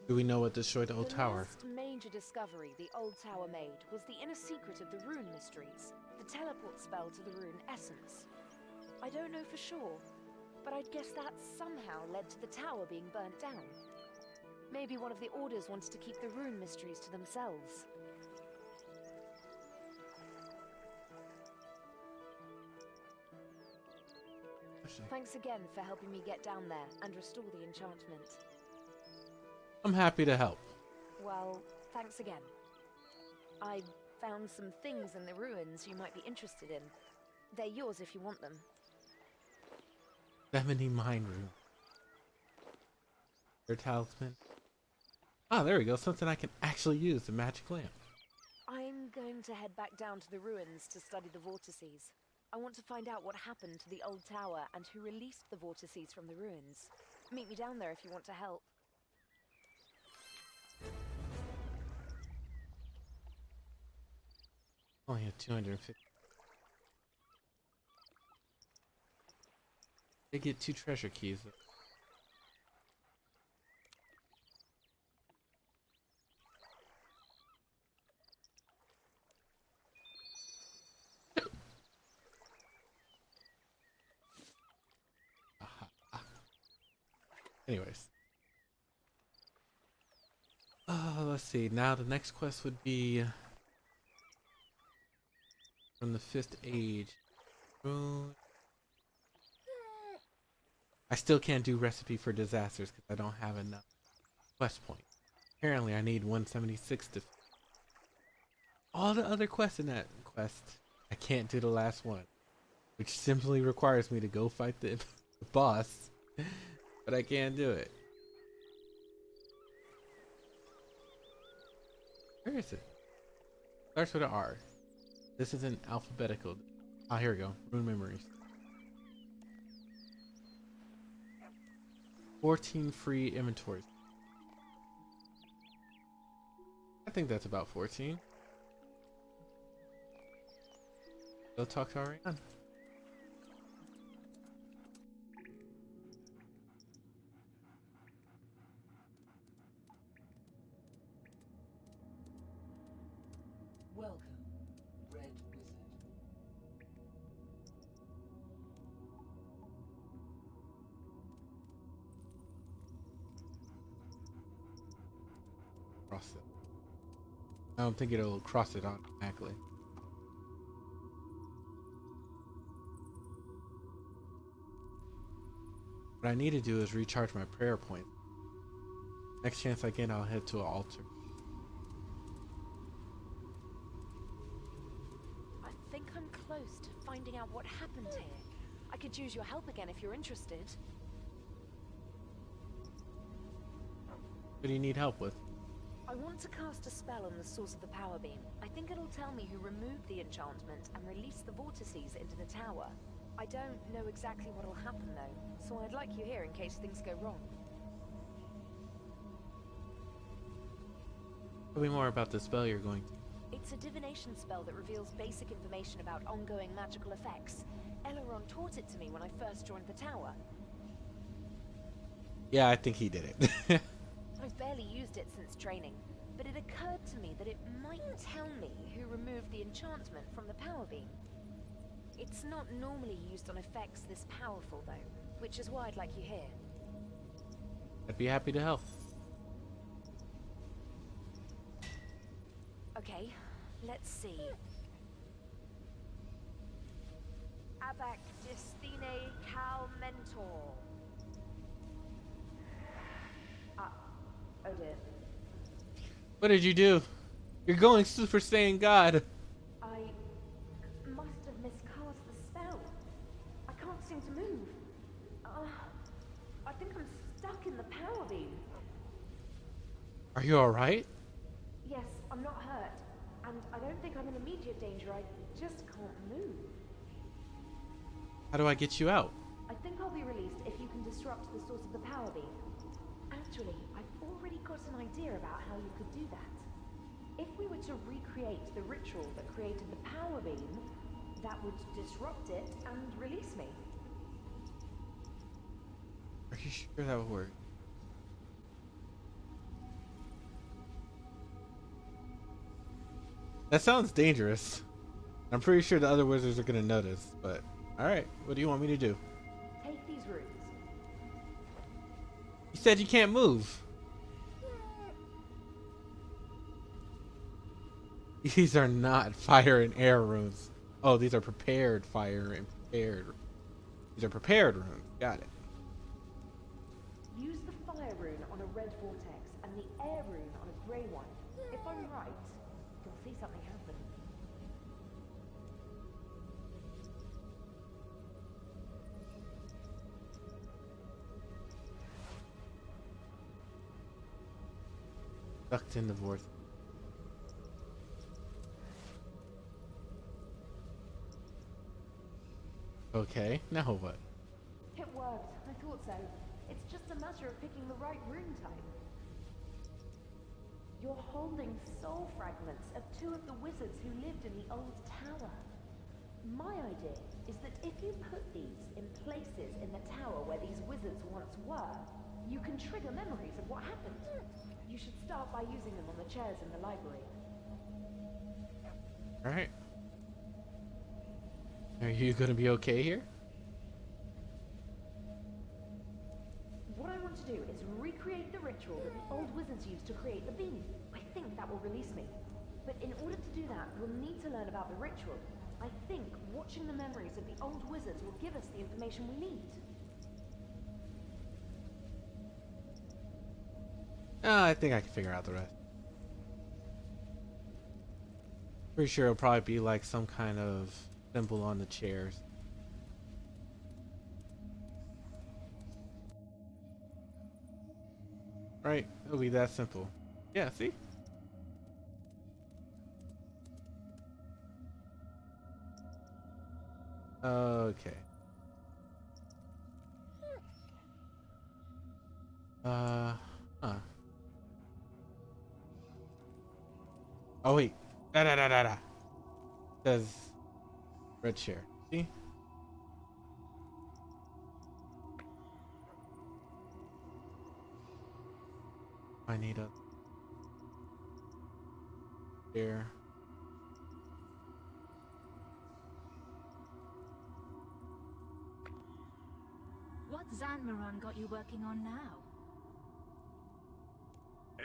Do we know what destroyed the old tower? The last major discovery the old tower made was the inner secret of the rune mysteries, the teleport spell to the rune essence. I don't know for sure, but I'd guess that somehow led to the tower being burnt down. Maybe one of the orders wanted to keep the rune mysteries to themselves. Thanks again for helping me get down there and restore the enchantment. I'm happy to help. Well, thanks again. I found some things in the ruins you might be interested in. They're yours if you want them. 70 mind room. Their talisman. Ah, there we go. Something I can actually use. The magic lamp. I'm going to head back down to the ruins to study the vortices. I want to find out what happened to the old tower and who released the vortices from the ruins. Meet me down there if you want to help. Only have 250. They get 2 treasure keys. Anyways. Let's see. Now the next quest would be from the 5th age. I still can't do recipe for disasters because I don't have enough quest points. Apparently I need 176 to all the other quests in that quest. I can't do the last one, which simply requires me to go fight the boss, but I can't do it. Where is it? Starts with an R. This isn't alphabetical. Ah, here we go. Rune memories. 14 free inventories. I think that's about 14. Go talk to Ariane. Welcome, Red Wizard. Cross it. I don't think it'll cross it automatically. What I need to do is recharge my prayer point. Next chance I get, I'll head to an altar. I think I'm close to finding out what happened here. I could use your help again if you're interested. What do you need help with? I want to cast a spell on the source of the power beam. I think it'll tell me who removed the enchantment and released the vortices into the tower. I don't know exactly what'll happen though, so I'd like you here in case things go wrong. Tell me more about the spell you're going to. It's a divination spell that reveals basic information about ongoing magical effects. Elrond taught it to me when I first joined the tower. Yeah, I think he did it. I've barely used it since training, but it occurred to me that it might tell me who removed the enchantment from the power beam. It's not normally used on effects this powerful though, which is why I'd like you here. I'd be happy to help. Okay, let's see. Abac Destine Cal Mentor. Oh dear. What did you do? You're going Super Saiyan God. I must have miscast the spell. I can't seem to move. I think I'm stuck in the power beam. Are you alright? Yes, I'm not hurt. And I don't think I'm in immediate danger. I just can't move. How do I get you out? I think I'll be released if you can disrupt the source of the power beam. Actually, I've already got an idea about how you could do that. If we were to recreate the ritual that created the power beam, that would disrupt it and release me. Are you sure that would work? That sounds dangerous. I'm pretty sure the other wizards are gonna notice, but alright, what do you want me to do? Take these runes. You said you can't move. These are not fire and air runes. Oh, these are prepared fire and prepared. These are prepared runes. Got it. Use the fire rune on a red vortex and the air rune on a grey one. If I'm right, you'll see something happen. Sucked in the vortex. Okay, now what? It worked. I thought so. It's just a matter of picking the right rune type. You're holding soul fragments of two of the wizards who lived in the old tower. My idea is that if you put these in places in the tower where these wizards once were, you can trigger memories of what happened. You should start by using them on the chairs in the library. Alright. Are you gonna be okay here? What I want to do is recreate the ritual that the old wizards used to create the beam. I think that will release me. But in order to do that, we'll need to learn about the ritual. I think watching the memories of the old wizards will give us the information we need. I think I can figure out the rest. Pretty sure it'll probably be like some kind of symbol on the chairs. Right, it'll be that simple. Yeah, see? Okay. Huh. Oh wait. Da. Says red chair. See? I need a chair. What Zanmaron got you working on now?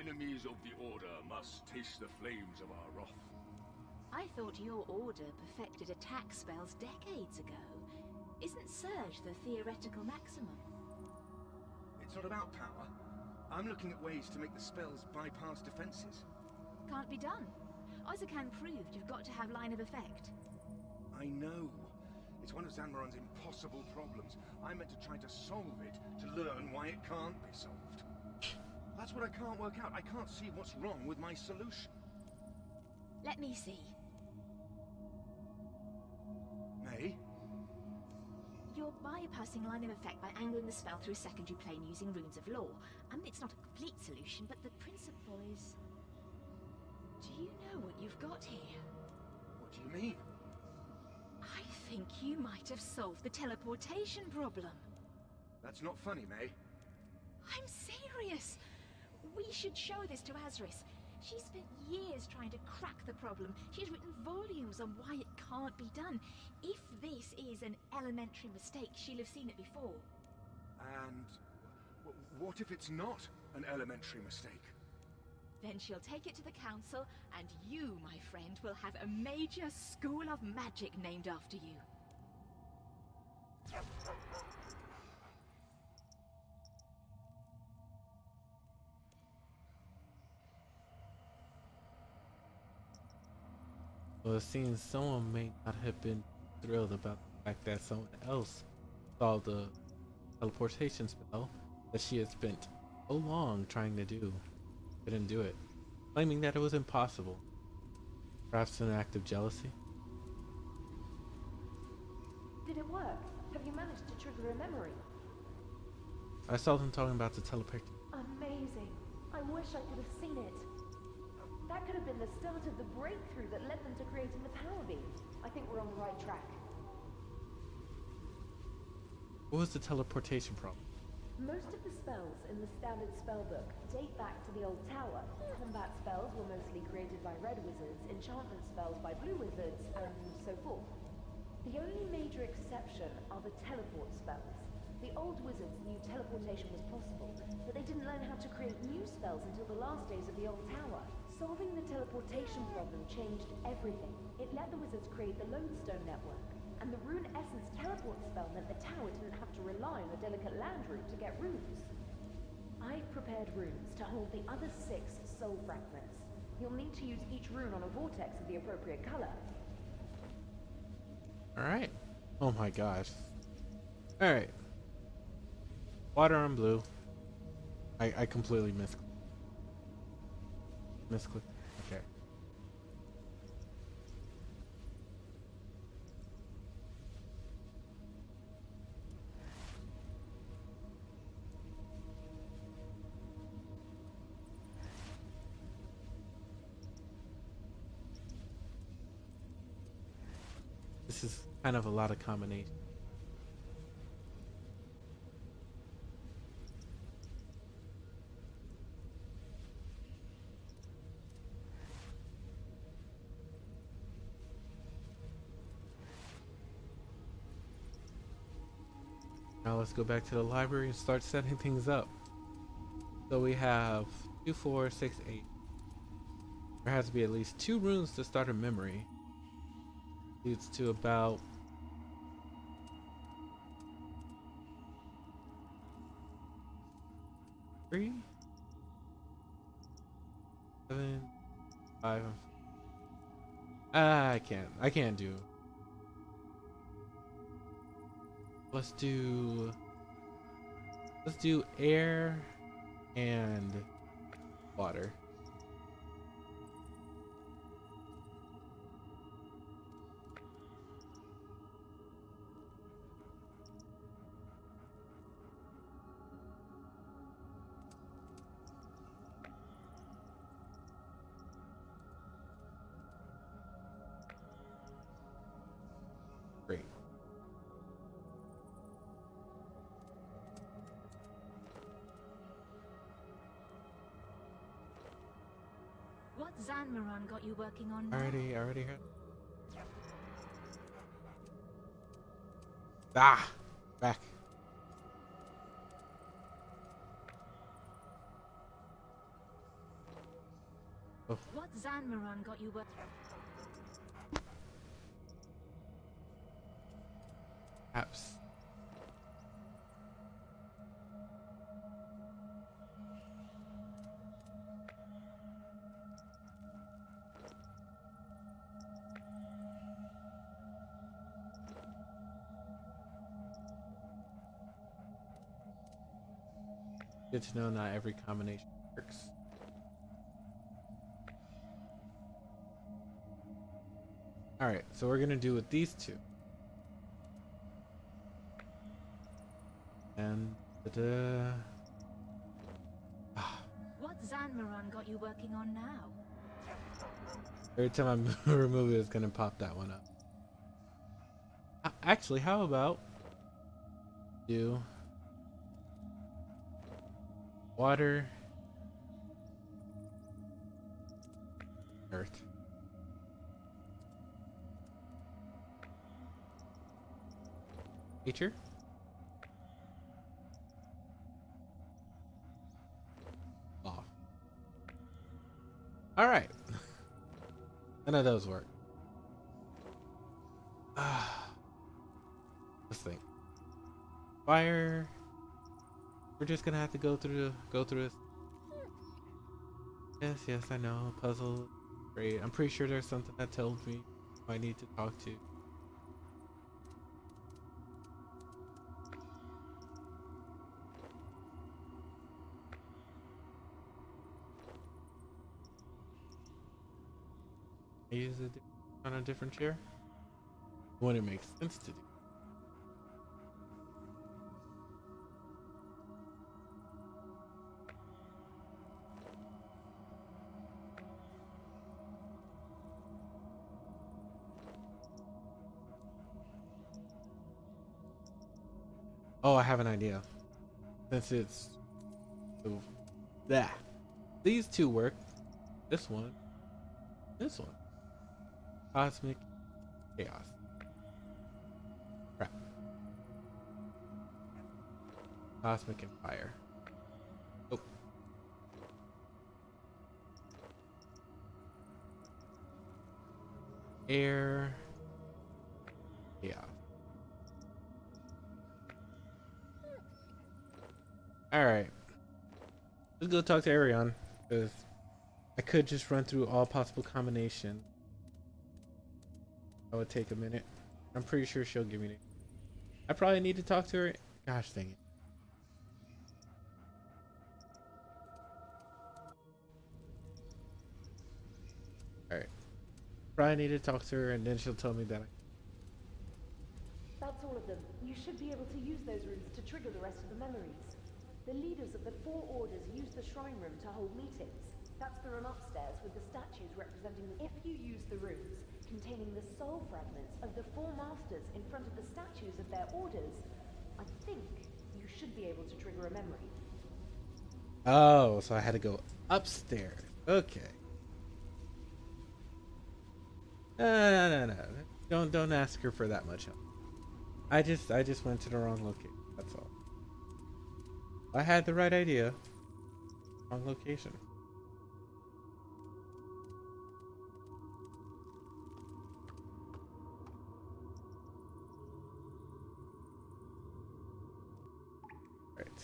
Enemies of the Order must taste the flames of our wrath. I thought your order perfected attack spells decades ago. Isn't Surge the theoretical maximum? It's not about power. I'm looking at ways to make the spells bypass defenses. Can't be done. Ozakan proved you've got to have line of effect. I know. It's one of Zanmaron's impossible problems. I meant to try to solve it to learn why it can't be solved. That's what I can't work out. I can't see what's wrong with my solution. Let me see. May? You're bypassing line of effect by angling the spell through a secondary plane using runes of law. It's not a complete solution, but the principle is... Do you know what you've got here? What do you mean? I think you might have solved the teleportation problem. That's not funny, May. I'm serious. We should show this to Azris. She spent years trying to crack the problem. She's written volumes on why it can't be done. If this is an elementary mistake, she'll have seen it before. And what if it's not an elementary mistake? Then she'll take it to the council, and you, my friend, will have a major school of magic named after you. Well, it seems someone may not have been thrilled about the fact that someone else saw the teleportation spell that she had spent so long trying to do. Couldn't do it, claiming that it was impossible. Perhaps an act of jealousy? Did it work? Have you managed to trigger a memory? I saw them talking about the teleportation. Amazing. I wish I could have seen it. That could have been the start of the breakthrough that led them to creating the power beam. I think we're on the right track. What was the teleportation problem? Most of the spells in the standard spellbook date back to the old tower. Combat spells were mostly created by red wizards, enchantment spells by blue wizards, and so forth. The only major exception are the teleport spells. The old wizards knew teleportation was possible, but they didn't learn how to create new spells until the last days of the old tower. Solving the teleportation problem changed everything. It let the wizards create the Lodestone network, and the Rune Essence teleport spell meant the tower didn't have to rely on a delicate land route to get runes. I've prepared runes to hold the other 6 soul fragments. You'll need to use each rune on a vortex of the appropriate color. Alright. Oh my gosh. Alright. Water on blue. I completely misclicked. Okay. This is kind of a lot of combination. Now let's go back to the library and start setting things up. So we have 2, 4, 6, 8. There has to be at least 2 runes to start a memory. Leads to about 3, 7, 5. I can't do. Let's do air and water. Great. What Zanmaron got you working on now? Already heard. Ah! Back. Oh. What Zanmaron got you working Apps. Good to know not every combination Works. Alright, so we're gonna do with these two. And What Zanmaran got you working on now? every time I remove it, it's gonna pop that one up. Actually, how about do water, earth. Nature. Law. All right. None of those work. Let's think. Fire. We're just gonna have to go through this. Yes, I know. Puzzle. Great. I'm pretty sure there's something that tells me who I need to talk to. I use it on a different chair when it makes sense to do. Oh, I have an idea. Since it's that these two work. This one. Cosmic chaos. Crap. Cosmic and fire. Oh. Air. Chaos. Alright. Let's go talk to Arion. Because I could just run through all possible combinations. That would take a minute. I'm pretty sure she'll give me the... I probably need to talk to her. Gosh dang it. Alright. Probably need to talk to her and then she'll tell me that That's all of them. You should be able to use those rooms to trigger the rest of the memories. The leaders of the 4 orders use the shrine room to hold meetings. That's the room upstairs with the statues representing the... If you use the rooms containing the soul fragments of the 4 masters in front of the statues of their orders, I think you should be able to trigger a memory. Oh, so I had to go upstairs. Okay. No. Don't ask her for that much help. I just went to the wrong location. That's all. I had the right idea. Wrong location. Right.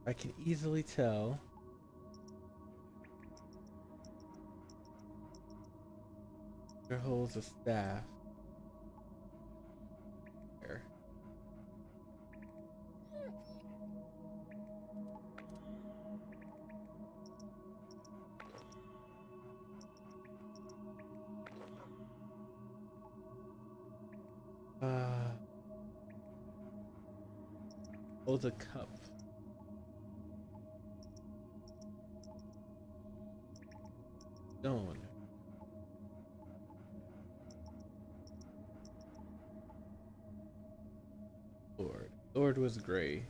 I can easily tell. There holds a staff. There. Holds a cup. Stone. Lord was gray.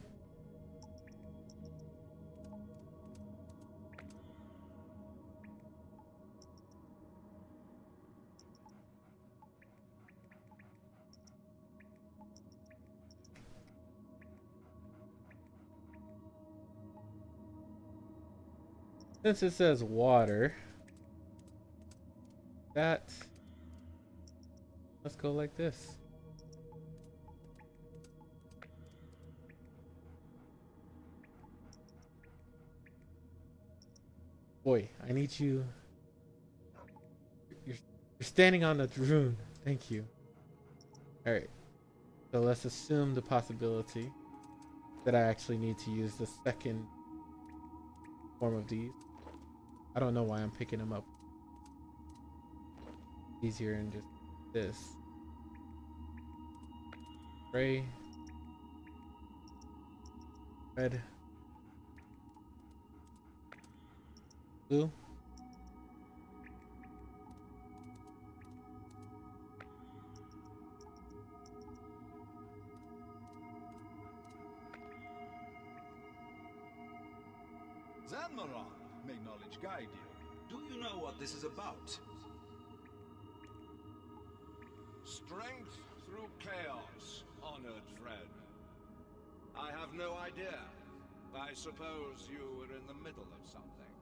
Since it says water, let's go like this. Boy, I need you. You're standing on the rune. Thank you. All right. So let's assume the possibility that I actually need to use the second form of these. I don't know why I'm picking them up easier than just this. Gray, red, blue. Zanmaron, may knowledge guide you. Do you know what this is about? Strength through chaos, honored friend. I have no idea. I suppose you were in the middle of something.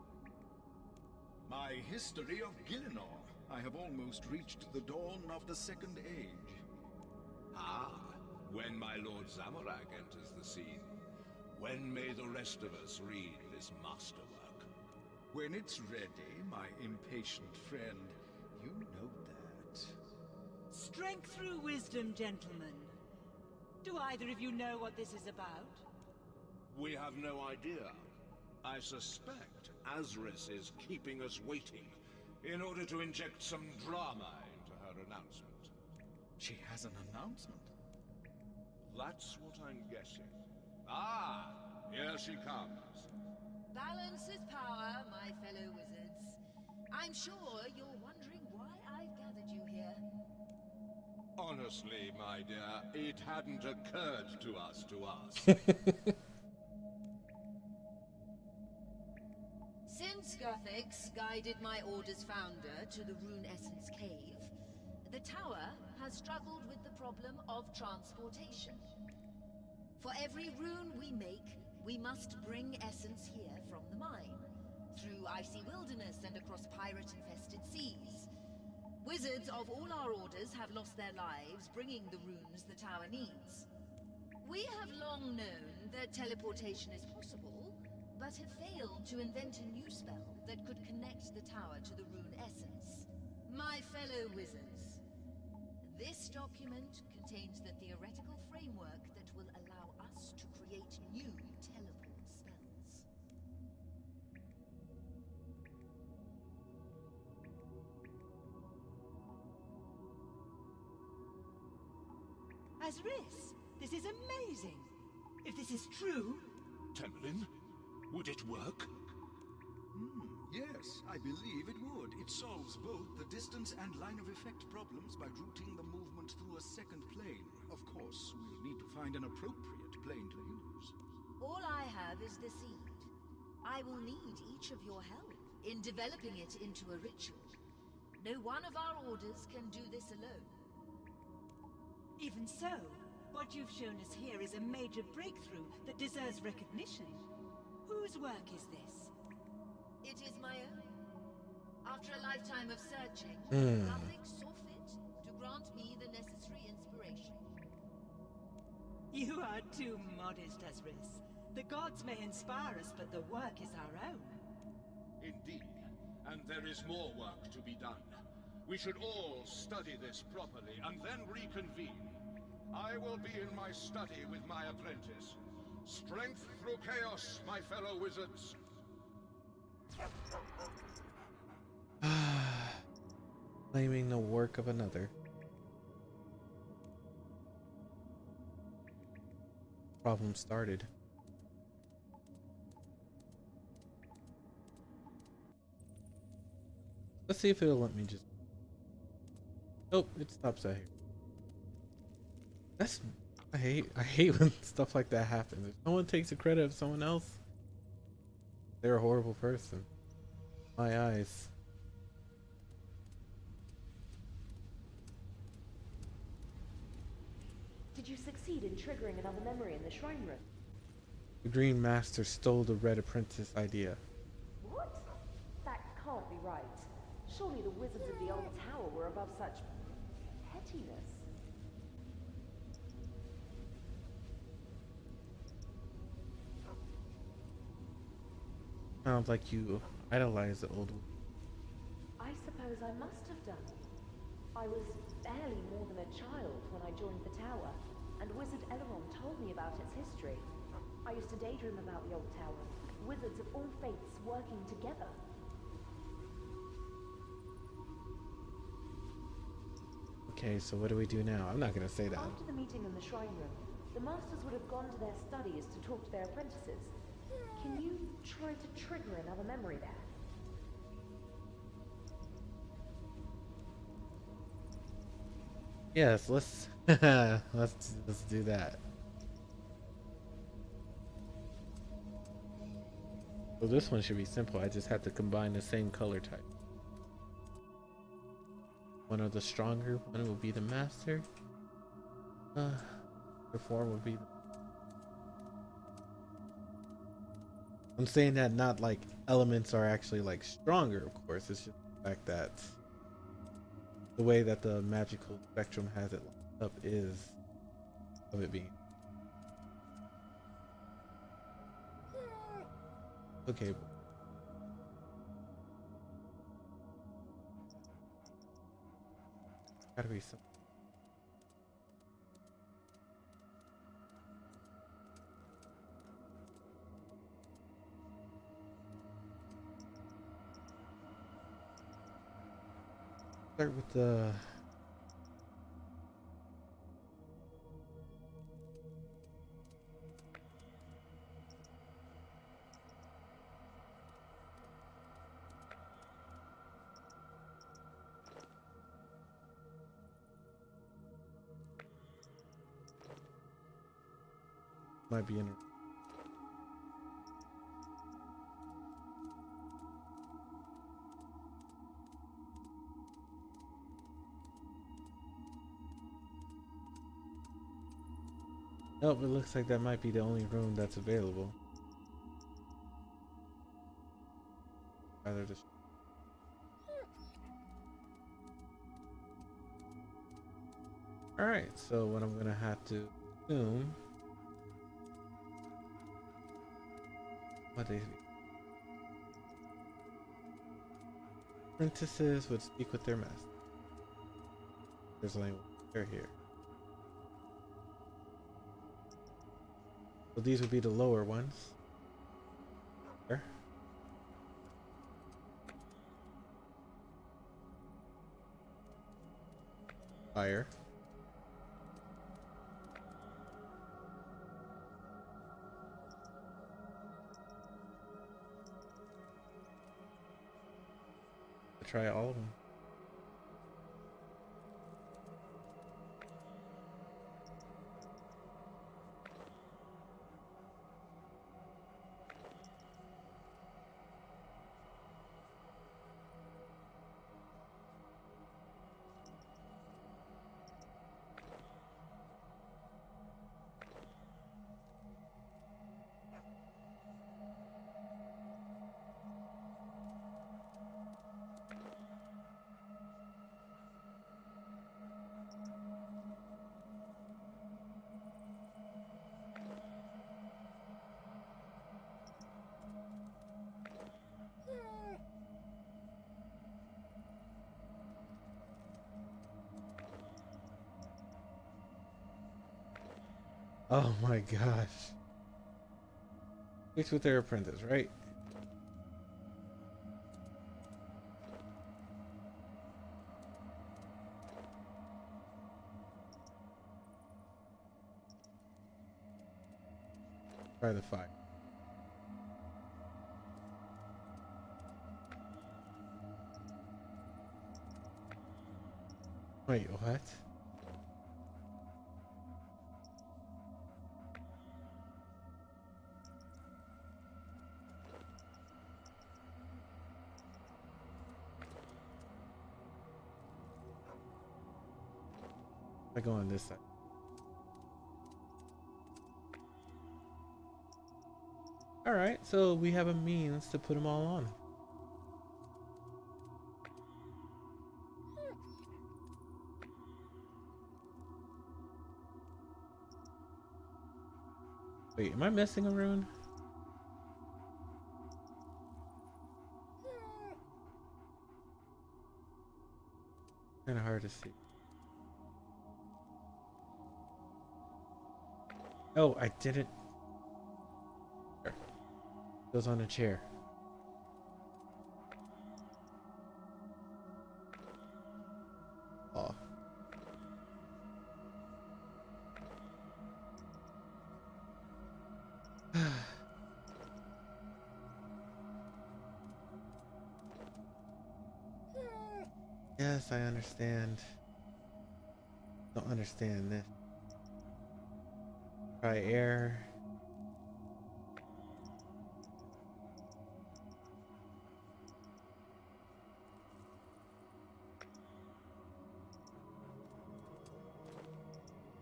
My history of Gielinor. I have almost reached the dawn of the Second Age. Ah, when my Lord Zamorak enters the scene. When may the rest of us read this masterwork? When it's ready, my impatient friend. You know that. Strength through wisdom, gentlemen. Do either of you know what this is about? We have no idea. I suspect Azris is keeping us waiting in order to inject some drama into her announcement. She has an announcement? That's what I'm guessing. Ah, here she comes. Balance is power, my fellow wizards. I'm sure you're wondering why I've gathered you here. Honestly, my dear, it hadn't occurred to us to ask. Since Guthix guided my order's founder to the Rune Essence Cave, the tower has struggled with the problem of transportation. For every rune we make, we must bring essence here from the mine, through icy wilderness and across pirate-infested seas. Wizards of all our orders have lost their lives bringing the runes the tower needs. We have long known that teleportation is possible, but have failed to invent a new spell that could connect the tower to the rune essence. My fellow wizards, this document contains the theoretical framework that will allow us to create new teleport spells. Azris, this is amazing. If this is true... Temlin, would it work? Yes, I believe it would. It solves both the distance and line of effect problems by routing the movement through a second plane. Of course, we'll need to find an appropriate plane to use. All I have is the seed. I will need each of your help in developing it into a ritual. No one of our orders can do this alone. Even so, what you've shown us here is a major breakthrough that deserves recognition. Whose work is this? It is my own. After a lifetime of searching, Guthix saw fit to grant me the necessary inspiration. You are too modest, Azris. The gods may inspire us, but the work is our own. Indeed, and there is more work to be done. We should all study this properly and then reconvene. I will be in my study with my apprentice. Strength through chaos, my fellow wizards. Claiming the work of another. Problem started. Let's see if it'll let me just... Oh, it stops out here. That's... I hate when stuff like that happens. If someone takes the credit of someone else, they're a horrible person. My eyes. Did you succeed in triggering another memory in the shrine room? The Green Master stole the Red Apprentice idea. What? That can't be right. Surely the wizards of the old tower were above such pettiness. Sounds like you idolize the old one. I suppose I must have done. I was barely more than a child when I joined the tower, and Wizard Eleron told me about its history. I used to daydream about the old tower, Wizards of all faiths working together. Okay, so what do we do now? I'm not gonna say that. After the meeting in the shrine room, the masters would have gone to their studies to talk to their apprentices. Can you try to trigger another memory there? Yes, let's let's do that. So this one should be simple. I just have to combine the same color type. One of the stronger one will be the master. The form would be. I'm saying that not like elements are actually like stronger, of course. It's just the fact that the way that the magical spectrum has it lined up is of it being. Okay. Gotta be some. Start with the. Might be in. Nope, it looks like that might be the only room that's available. Rather just. Alright, so what I'm gonna have to assume. What they. Apprentices would speak with their master. There's only one pair here. So these would be the lower ones. There. Fire. Try all of them. Oh my gosh. Mix with their apprentice, right? Try the fire. Wait, what? I go on this side. Alright, so we have a means to put them all on. Wait, am I missing a rune? Kinda hard to see. Oh, I didn't. There. Goes on a chair. Oh. Yes, I understand. Don't understand this. Try air.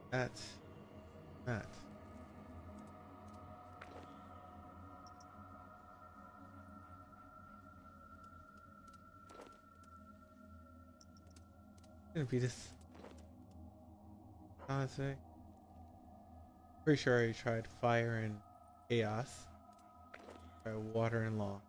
That's that. Gonna be this. Honestly, pretty sure I tried fire and chaos. Try water and law.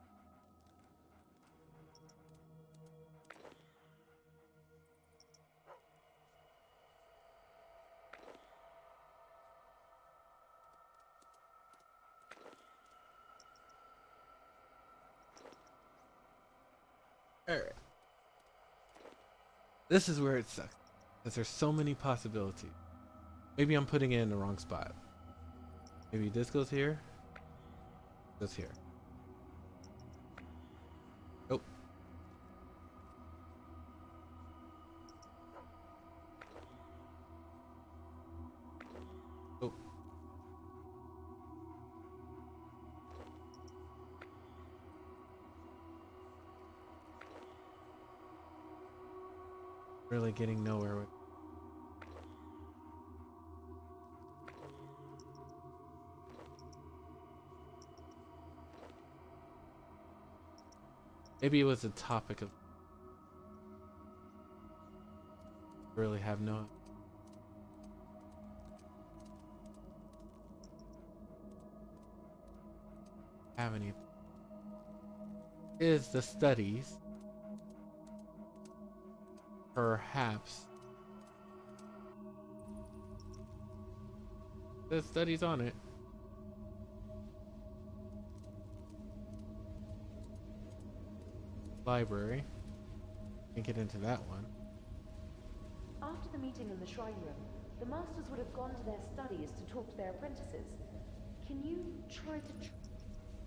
Alright. This is where it sucks. Because there's so many possibilities. Maybe I'm putting it in the wrong spot. Maybe this goes here. Goes here. Nope. Oh. Really getting nowhere with. Maybe it was a topic of. Really have no. Have any. Is the studies. Perhaps. There's studies on it. Library. Can't get into that one. After the meeting in the shrine room, the masters would have gone to their studies to talk to their apprentices. Can you try to...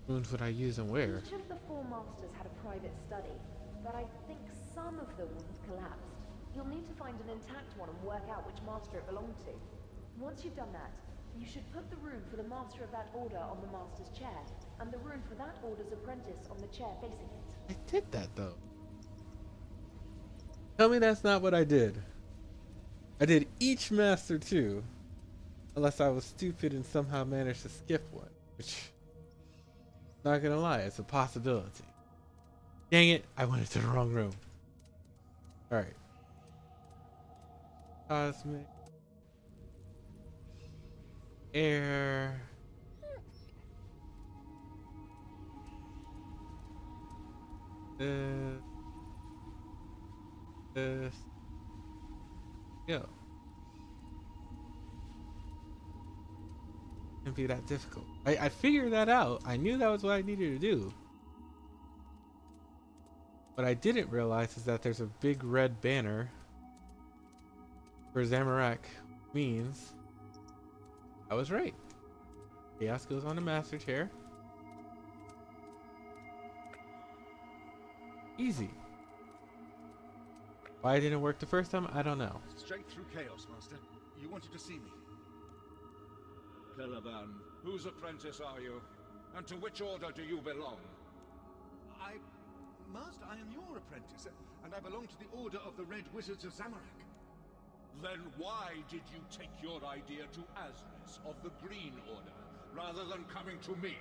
Runes would I use and where? Each of the 4 masters had a private study, but I think some of them have collapsed. You'll need to find an intact one and work out which master it belonged to. Once you've done that, you should put the rune for the master of that order on the master's chair, and the rune for that order's apprentice on the chair facing it. I did that though. Tell me that's not what I did. I did each master too. Unless I was stupid and somehow managed to skip one. Which, not gonna lie, it's a possibility. Dang it, I went into the wrong room. Alright. Cosmic. Air. This. Go. Can't be that difficult. I figured that out. I knew that was what I needed to do. What I didn't realize is that there's a big red banner for Zamorak. Means I was right. Chaos goes on the master chair. Easy. Why it didn't work the first time, I don't know. Straight through chaos, Master. You wanted to see me. Caravan, whose apprentice are you? And to which order do you belong? Master, I am your apprentice, and I belong to the Order of the Red Wizards of Zamorak. Then why did you take your idea to Azris of the Green Order, rather than coming to me?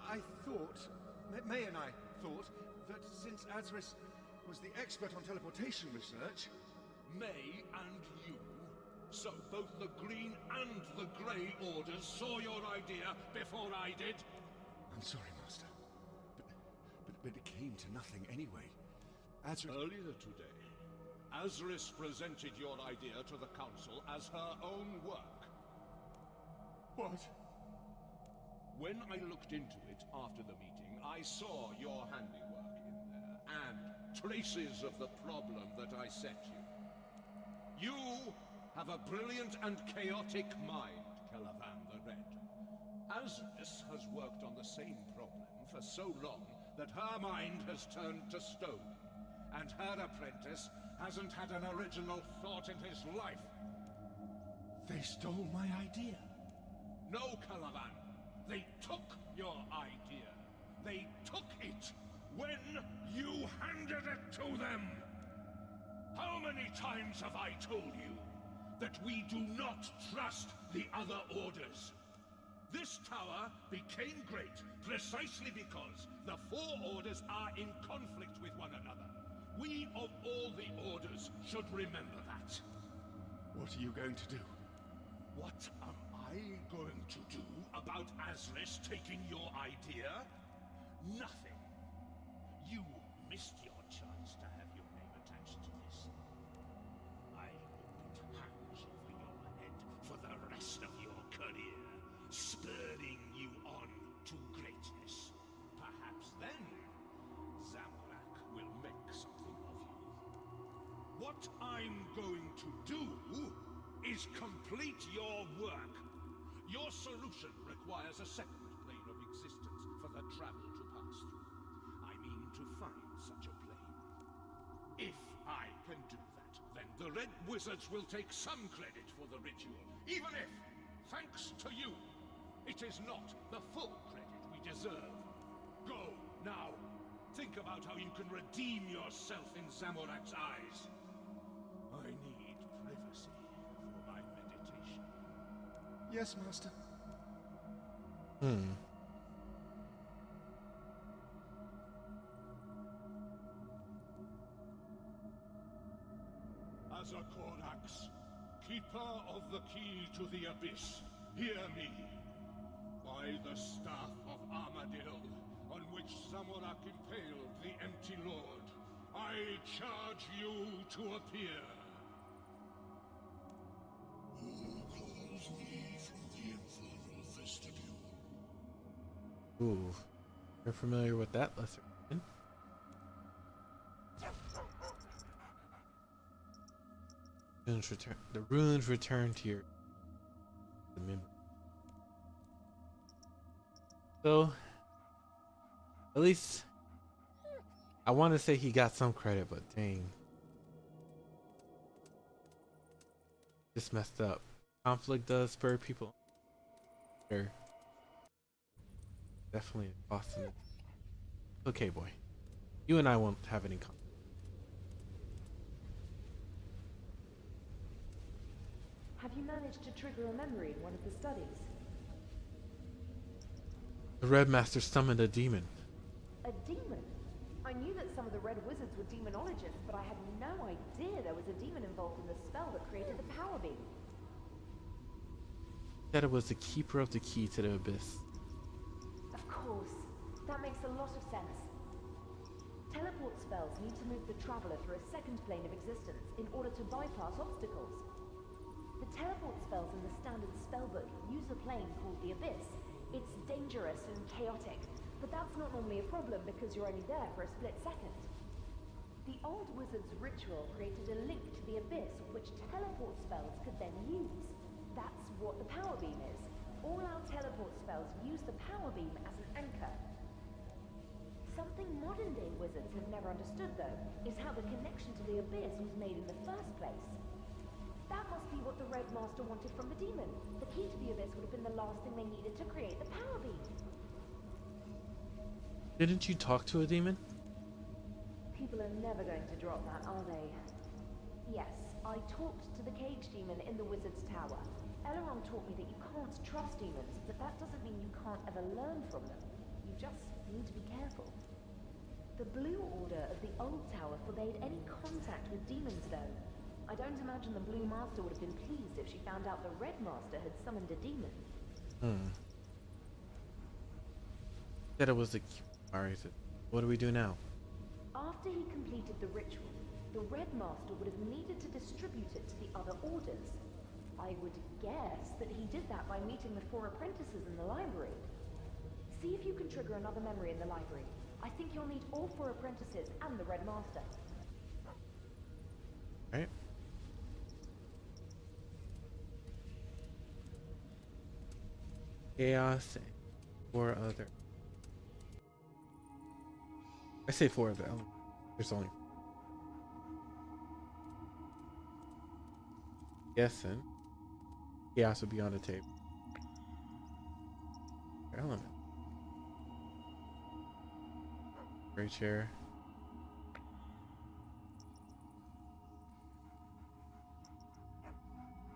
I thought, May and I thought, that since Azris was the expert on teleportation research... May and you? So both the Green and the Grey Orders saw your idea before I did? I'm sorry, Master. But it came to nothing anyway. Earlier today, Azris presented your idea to the Council as her own work. What? When I looked into it after the meeting, I saw your handiwork in there, and traces of the problem that I set you. You have a brilliant and chaotic mind, Calavan the Red. Azris has worked on the same problem for so long that her mind has turned to stone, and her apprentice hasn't had an original thought in his life. They stole my idea. No, Calavan. They took your idea. They took it when you handed it to them. How many times have I told you that we do not trust the other orders? This tower became great precisely because the four orders are in conflict with one another. We of all the orders should remember that. What are you going to do? What am I going to do about Azris taking your idea? Nothing. You missed your chance to have your name attached to this. I hope it hangs over your head for the rest of your career, spurring you on to greatness. Perhaps then, Zamorak will make something of you. What I'm going to do is complete your work. Your solution requires a second plane of existence for the travel to pass through. I mean to find such a plane. If I can do that, then the Red Wizards will take some credit for the ritual, even if, thanks to you, it is not the full credit we deserve. Go, now. Think about how you can redeem yourself in Zamorak's eyes. I need privacy for my meditation. Yes, Master. Azakorax, keeper of the key to the abyss, hear me. By the staff of Armadil, on which Zamorak impaled the Empty Lord, I charge you to appear. Who calls me from the infernal vestibule? Ooh, you're familiar with that lesser demon. The runes return to your memory. So, at least I want to say he got some credit, but dang, just messed up. Conflict does spur people. Sure. Definitely awesome. Okay, boy. You and I won't have any conflict. Have you managed to trigger a memory in one of the studies? The Red Master summoned a demon. A demon? I knew that some of the Red Wizards were demonologists, but I had no idea there was a demon involved in the spell that created the power beam. Said it was the keeper of the key to the abyss. Of course. That makes a lot of sense. Teleport spells need to move the traveler through a second plane of existence in order to bypass obstacles. The teleport spells in the standard spellbook use a plane called the Abyss. It's dangerous and chaotic, but that's not normally a problem because you're only there for a split second. The old wizard's ritual created a link to the Abyss which teleport spells could then use. That's what the power beam is. All our teleport spells use the power beam as an anchor. Something modern-day wizards have never understood, though, is how the connection to the Abyss was made in the first place. That must be what the Red Master wanted from the demon. The key to the Abyss would have been the last thing they needed to create the power beam. Didn't you talk to a demon? People are never going to drop that, are they? Yes, I talked to the cage demon in the Wizard's Tower. Elrond taught me that you can't trust demons, but that doesn't mean you can't ever learn from them. You just need to be careful. The Blue Order of the Old Tower forbade any contact with demons, though. I don't imagine the Blue Master would have been pleased if she found out the Red Master had summoned a demon. Said it was the... Alright, what do we do now? After he completed the ritual, the Red Master would have needed to distribute it to the other orders. I would guess that he did that by meeting the 4 apprentices in the library. See if you can trigger another memory in the library. I think you'll need all 4 apprentices and the Red Master. Right. Chaos and 4 other. I say 4 of them. There's only. Guessing. Chaos would be on the table. Element. Gray chair.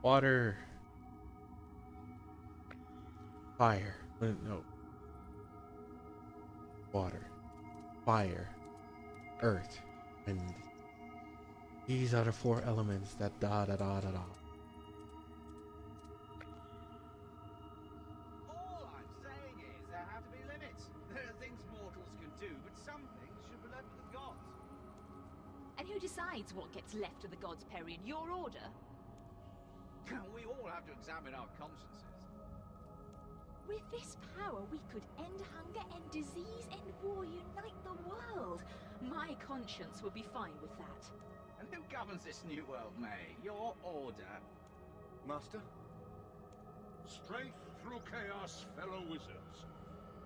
Water. Fire. No. Water. Fire. Earth. And these are the 4 elements that da da da da da. All I'm saying is there have to be limits. There are things mortals can do, but some things should be left to the gods. And who decides what gets left to the gods, Perry, in your order? We all have to examine our consciences. With this power, we could end hunger, end disease, end war, unite the world. My conscience would be fine with that. And who governs this new world, May? Your order? Master? Strength through chaos, fellow wizards.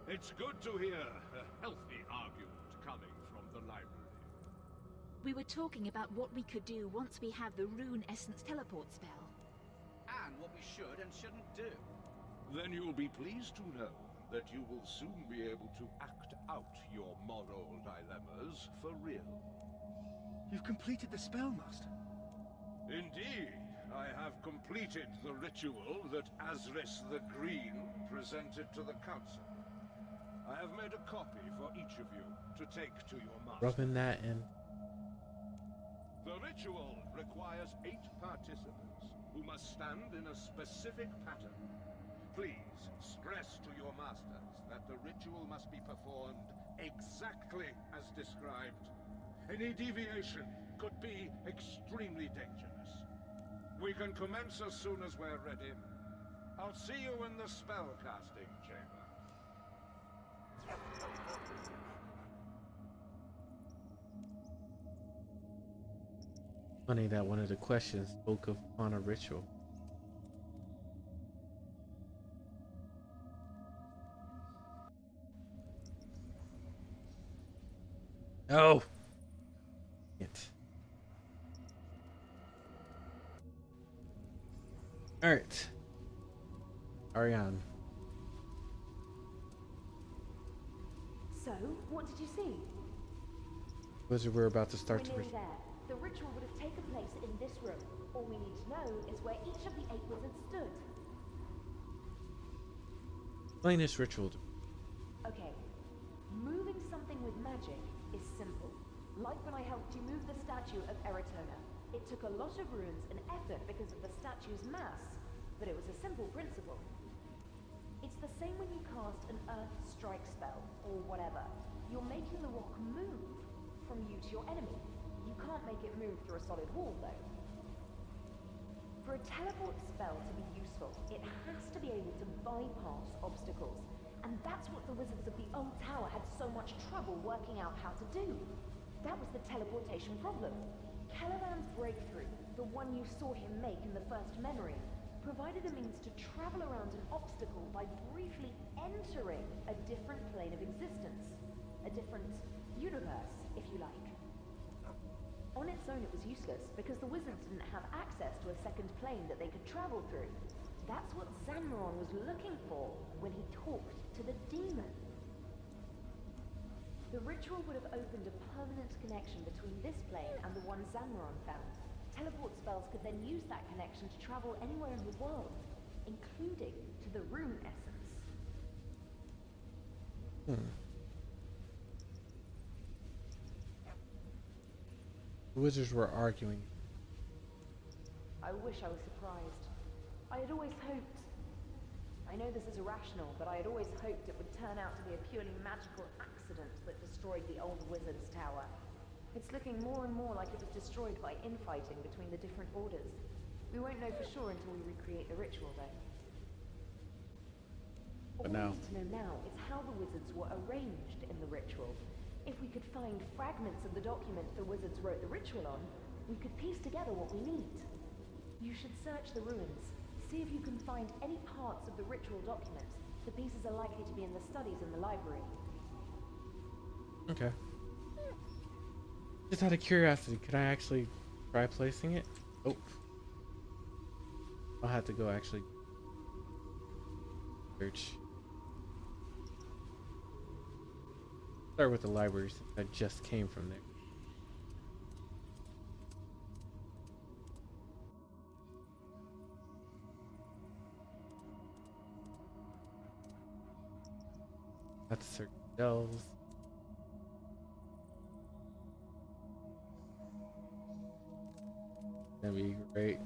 It's good to hear a healthy argument coming from the library. We were talking about what we could do once we have the Rune Essence teleport spell. And what we should and shouldn't do. Then you'll be pleased to know that you will soon be able to act out your moral dilemmas for real. You've completed the spell, Master. Indeed, I have completed the ritual that Azris the Green presented to the Council. I have made a copy for each of you to take to your master. Rubbing that in. The ritual requires 8 participants who must stand in a specific pattern. Please stress to your masters that the ritual must be performed exactly as described. Any deviation could be extremely dangerous. We can commence as soon as we're ready. I'll see you in the spellcasting chamber. Funny that one of the questions spoke of on a ritual. Oh! It. Alright. Ariane. So, what did you see? Wizard, we're about to start We're to nearly there. The ritual would have taken place in this room. All we need to know is where each of the 8 wizards stood. explain this ritual to me. Okay. Moving something with magic is simple. Like when I helped you move the statue of Eritona. It took a lot of runes and effort because of the statue's mass, but it was a simple principle. It's the same when you cast an Earth Strike spell, or whatever. You're making the rock move from you to your enemy. You can't make it move through a solid wall, though. For a teleport spell to be useful, it has to be able to bypass obstacles. And that's what the wizards of the old tower had so much trouble working out how to do. That was the teleportation problem. Caliban's breakthrough, the one you saw him make in the first memory, provided a means to travel around an obstacle by briefly entering a different plane of existence. A different universe, if you like. On its own it was useless, because the wizards didn't have access to a second plane that they could travel through. That's what Zanmaron was looking for when he talked to the demon. The ritual would have opened a permanent connection between this plane and the one Zanmaron found. Teleport spells could then use that connection to travel anywhere in the world, including to the Rune Essence. The wizards were arguing. I wish I was surprised. I had always hoped... I know this is irrational, but I had always hoped it would turn out to be a purely magical accident that destroyed the old wizard's tower. It's looking more and more like it was destroyed by infighting between the different orders. We won't know for sure until we recreate the ritual, though. But All we now, need to know now is how the wizards were arranged in the ritual. If we could find fragments of the document the wizards wrote the ritual on, we could piece together what we need. You should search the ruins. See if you can find any parts of the ritual document. The pieces are likely to be in the studies in the library. okay. Just out of curiosity, can I actually try placing it? Oh. I'll have to go actually search. Start with the library since I just came from there. Let's search shelves. That'd be great.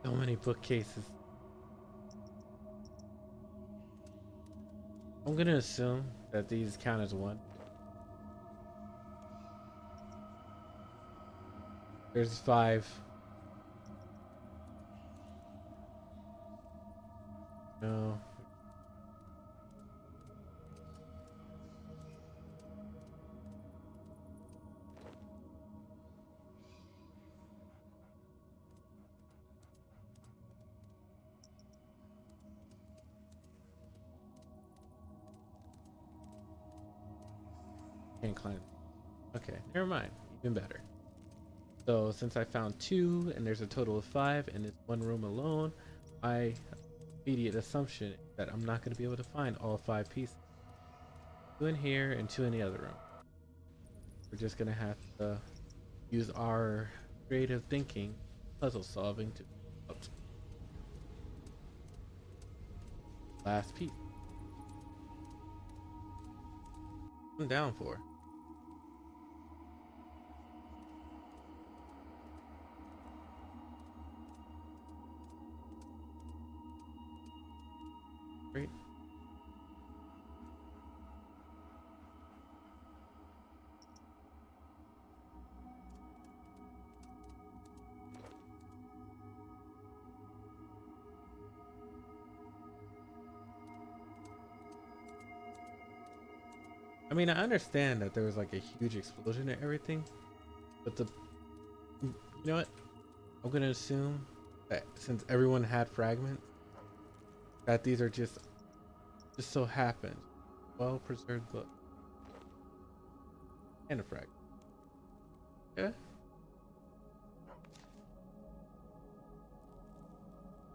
So many bookcases. I'm gonna assume that these count as one. There's 5. No. Can't climb. Okay, never mind. Even better. So since I found 2 and there's a total of 5 and it's one room alone, my immediate assumption is that I'm not going to be able to find all 5 pieces. 2 in here and 2 in the other room. We're just going to have to use our creative thinking, puzzle solving to out last piece. I'm down for. Great. I mean, I understand that there was like a huge explosion and everything, but you know what? I'm gonna assume that since everyone had fragments, that these are just so happened well preserved book and a fragment. Yeah.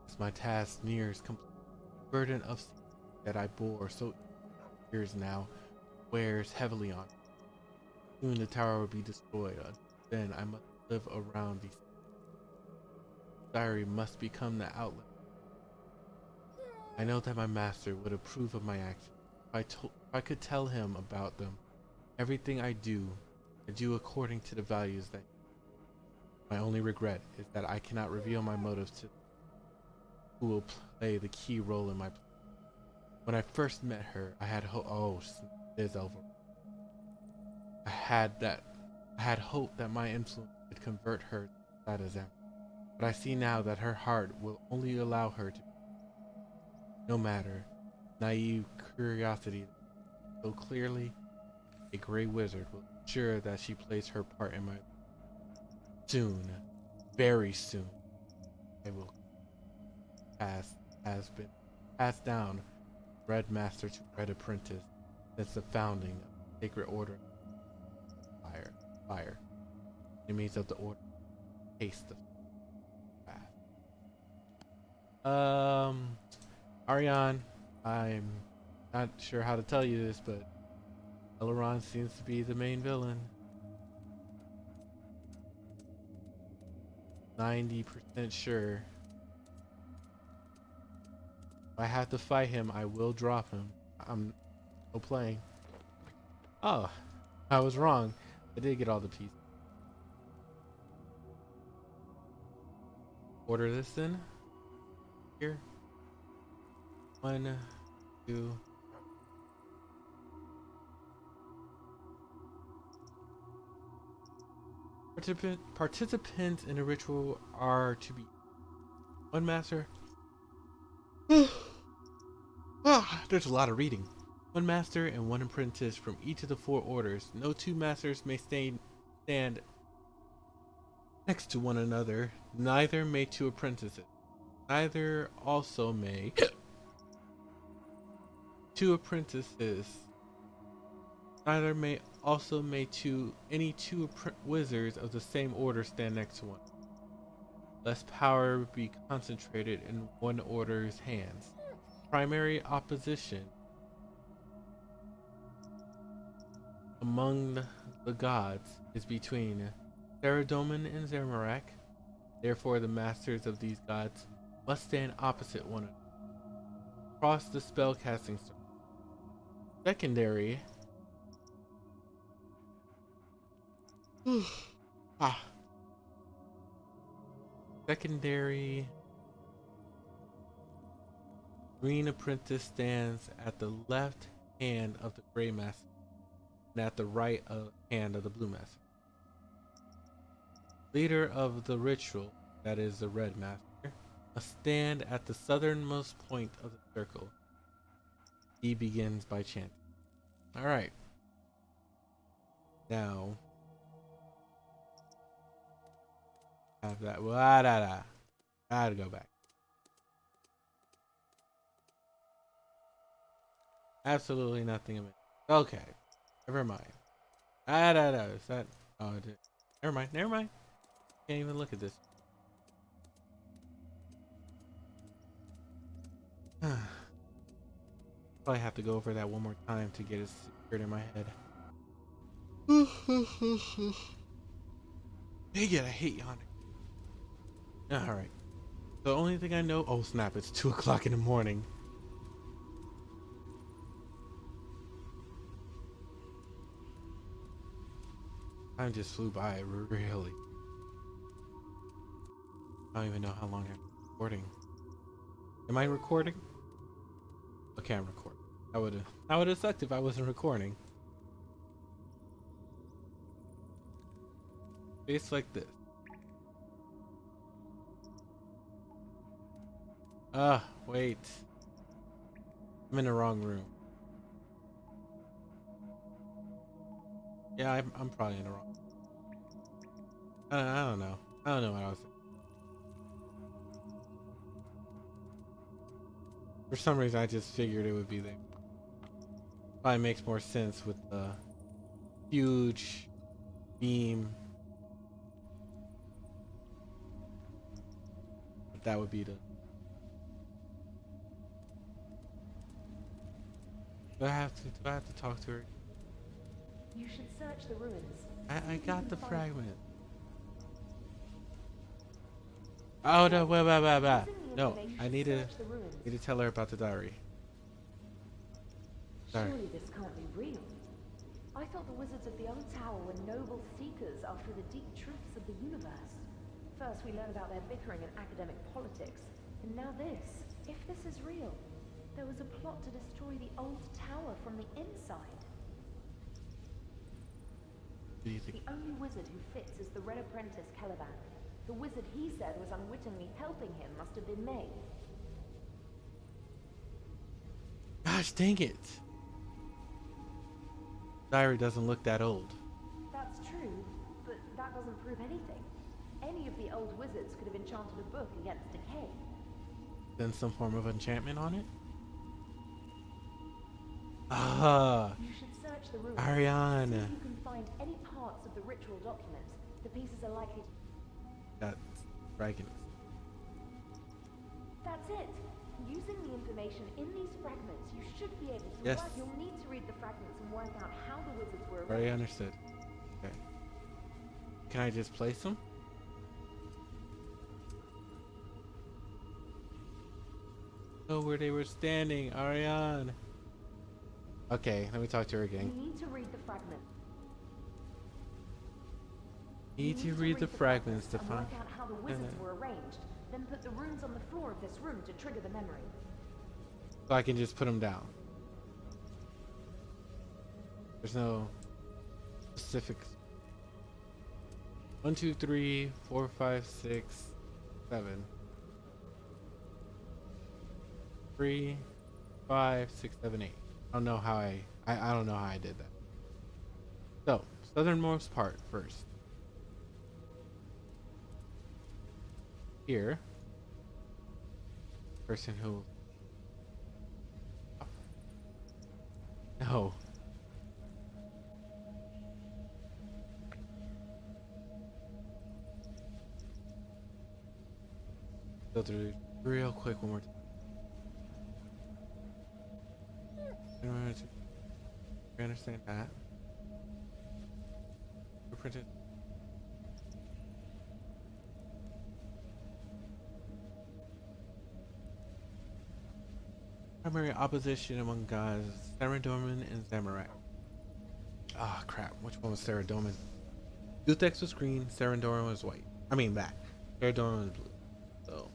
As my task nears complete, the burden of that I bore so years now wears heavily on me. Soon the tower will be destroyed. Then I must live around these. Diary must become the outlet. I know that my master would approve of my actions. If I could tell him about them, everything I do according to the values that. My only regret is that I cannot reveal my motives to who will play the key role in my plan. When I first met her, I had it is over. I had hope that my influence could convert her to that as them. But I see now that her heart will only allow her to. No matter, naive curiosity, so clearly, a gray wizard will ensure that she plays her part in my life. Soon, very soon, I will has been passed down Red Master to Red Apprentice since the founding of the Sacred Order. Fire. Enemies of the Order. Taste the wrath. Ariane, I'm not sure how to tell you this, but Elrond seems to be the main villain. 90% sure. If I have to fight him, I will drop him. I'm no playing. Oh, I was wrong. I did get all the pieces. Order this in. Here. 1, 2. Participants in a ritual are to be one master. There's a lot of reading. One master and one apprentice from each of the 4 orders. No 2 masters may stand next to one another. Neither may 2 apprentices. Neither also may 2 apprentices. Neither may also may any 2 wizards of the same order stand next to one, lest power be concentrated in one order's hands. Primary opposition among the gods is between Saradomin and Zamorak. Therefore, the masters of these gods must stand opposite one another. Cross the spellcasting circle. Secondary. Secondary. Green apprentice stands at the left hand of the gray master and at the right hand of the blue master. Leader of the ritual, that is the red master, must stand at the southernmost point of the circle. He begins by chanting. Alright. Now, have that. Gotta go back. Absolutely nothing of it. Okay. Never mind. Is that? Oh, it did. Never mind. Can't even look at this. Probably have to go over that one more time to get it secured in my head. Dang it, I hate yawning. Alright. The only thing I know. Oh snap, it's 2 o'clock in the morning. Time just flew by, really. I don't even know how long I'm recording. Am I recording? Okay, I'm recording. That would have sucked if I wasn't recording. It's like this. Wait. I'm in the wrong room. Yeah, I'm probably in the wrong. I don't know. I don't know what I was saying. For some reason, I just figured it would be there. Probably makes more sense with the huge beam. But that would be the. Do I have to talk to her? You should search the ruins. I got the fragment. Oh no! Wait. No, I need to tell her about the diary. Sorry. Surely this can't be real. I thought the wizards of the old tower were noble seekers after the deep truths of the universe. First we learn about their bickering and academic politics, and now this. If this is real, there was a plot to destroy the old tower from the inside. The only wizard who fits is the Red Apprentice Caliban. The wizard he said was unwittingly helping him must have been May. Gosh dang it. Diary doesn't look that old. That's true, but that doesn't prove anything. Any of the old wizards could have enchanted a book against decay. Then some form of enchantment on it? You should search the ruins. Ariane. See if you can find any parts of the ritual documents. The pieces are likely to... That's dragons. That's it. Using the information in these fragments, you should be able to Yes. work. You'll need to read the fragments and work out how the wizards were Already arranged. understood. Okay. Can I just place them? Oh, where they were standing, Ariane. Okay, let me talk to her again. You need to read the fragment. Need to read the fragments to and find. work out how the wizards were arranged. Then put the runes on the floor of this room to trigger the memory. So I can just put them down. There's no specifics. 1, 2, 3, 4, 5, 6, 7. 3, 5, 6, 7, 8. I don't know how I don't know how I did that. So, southernmost part first. Here. Person who... No. Go through real quick one more time. I understand that. Printed. Primary opposition among gods: Saradomin and Zamorak. Ah, crap. Which one was Saradomin? Guthex was green, Saradomin was white. I mean, black. Saradomin was blue. So.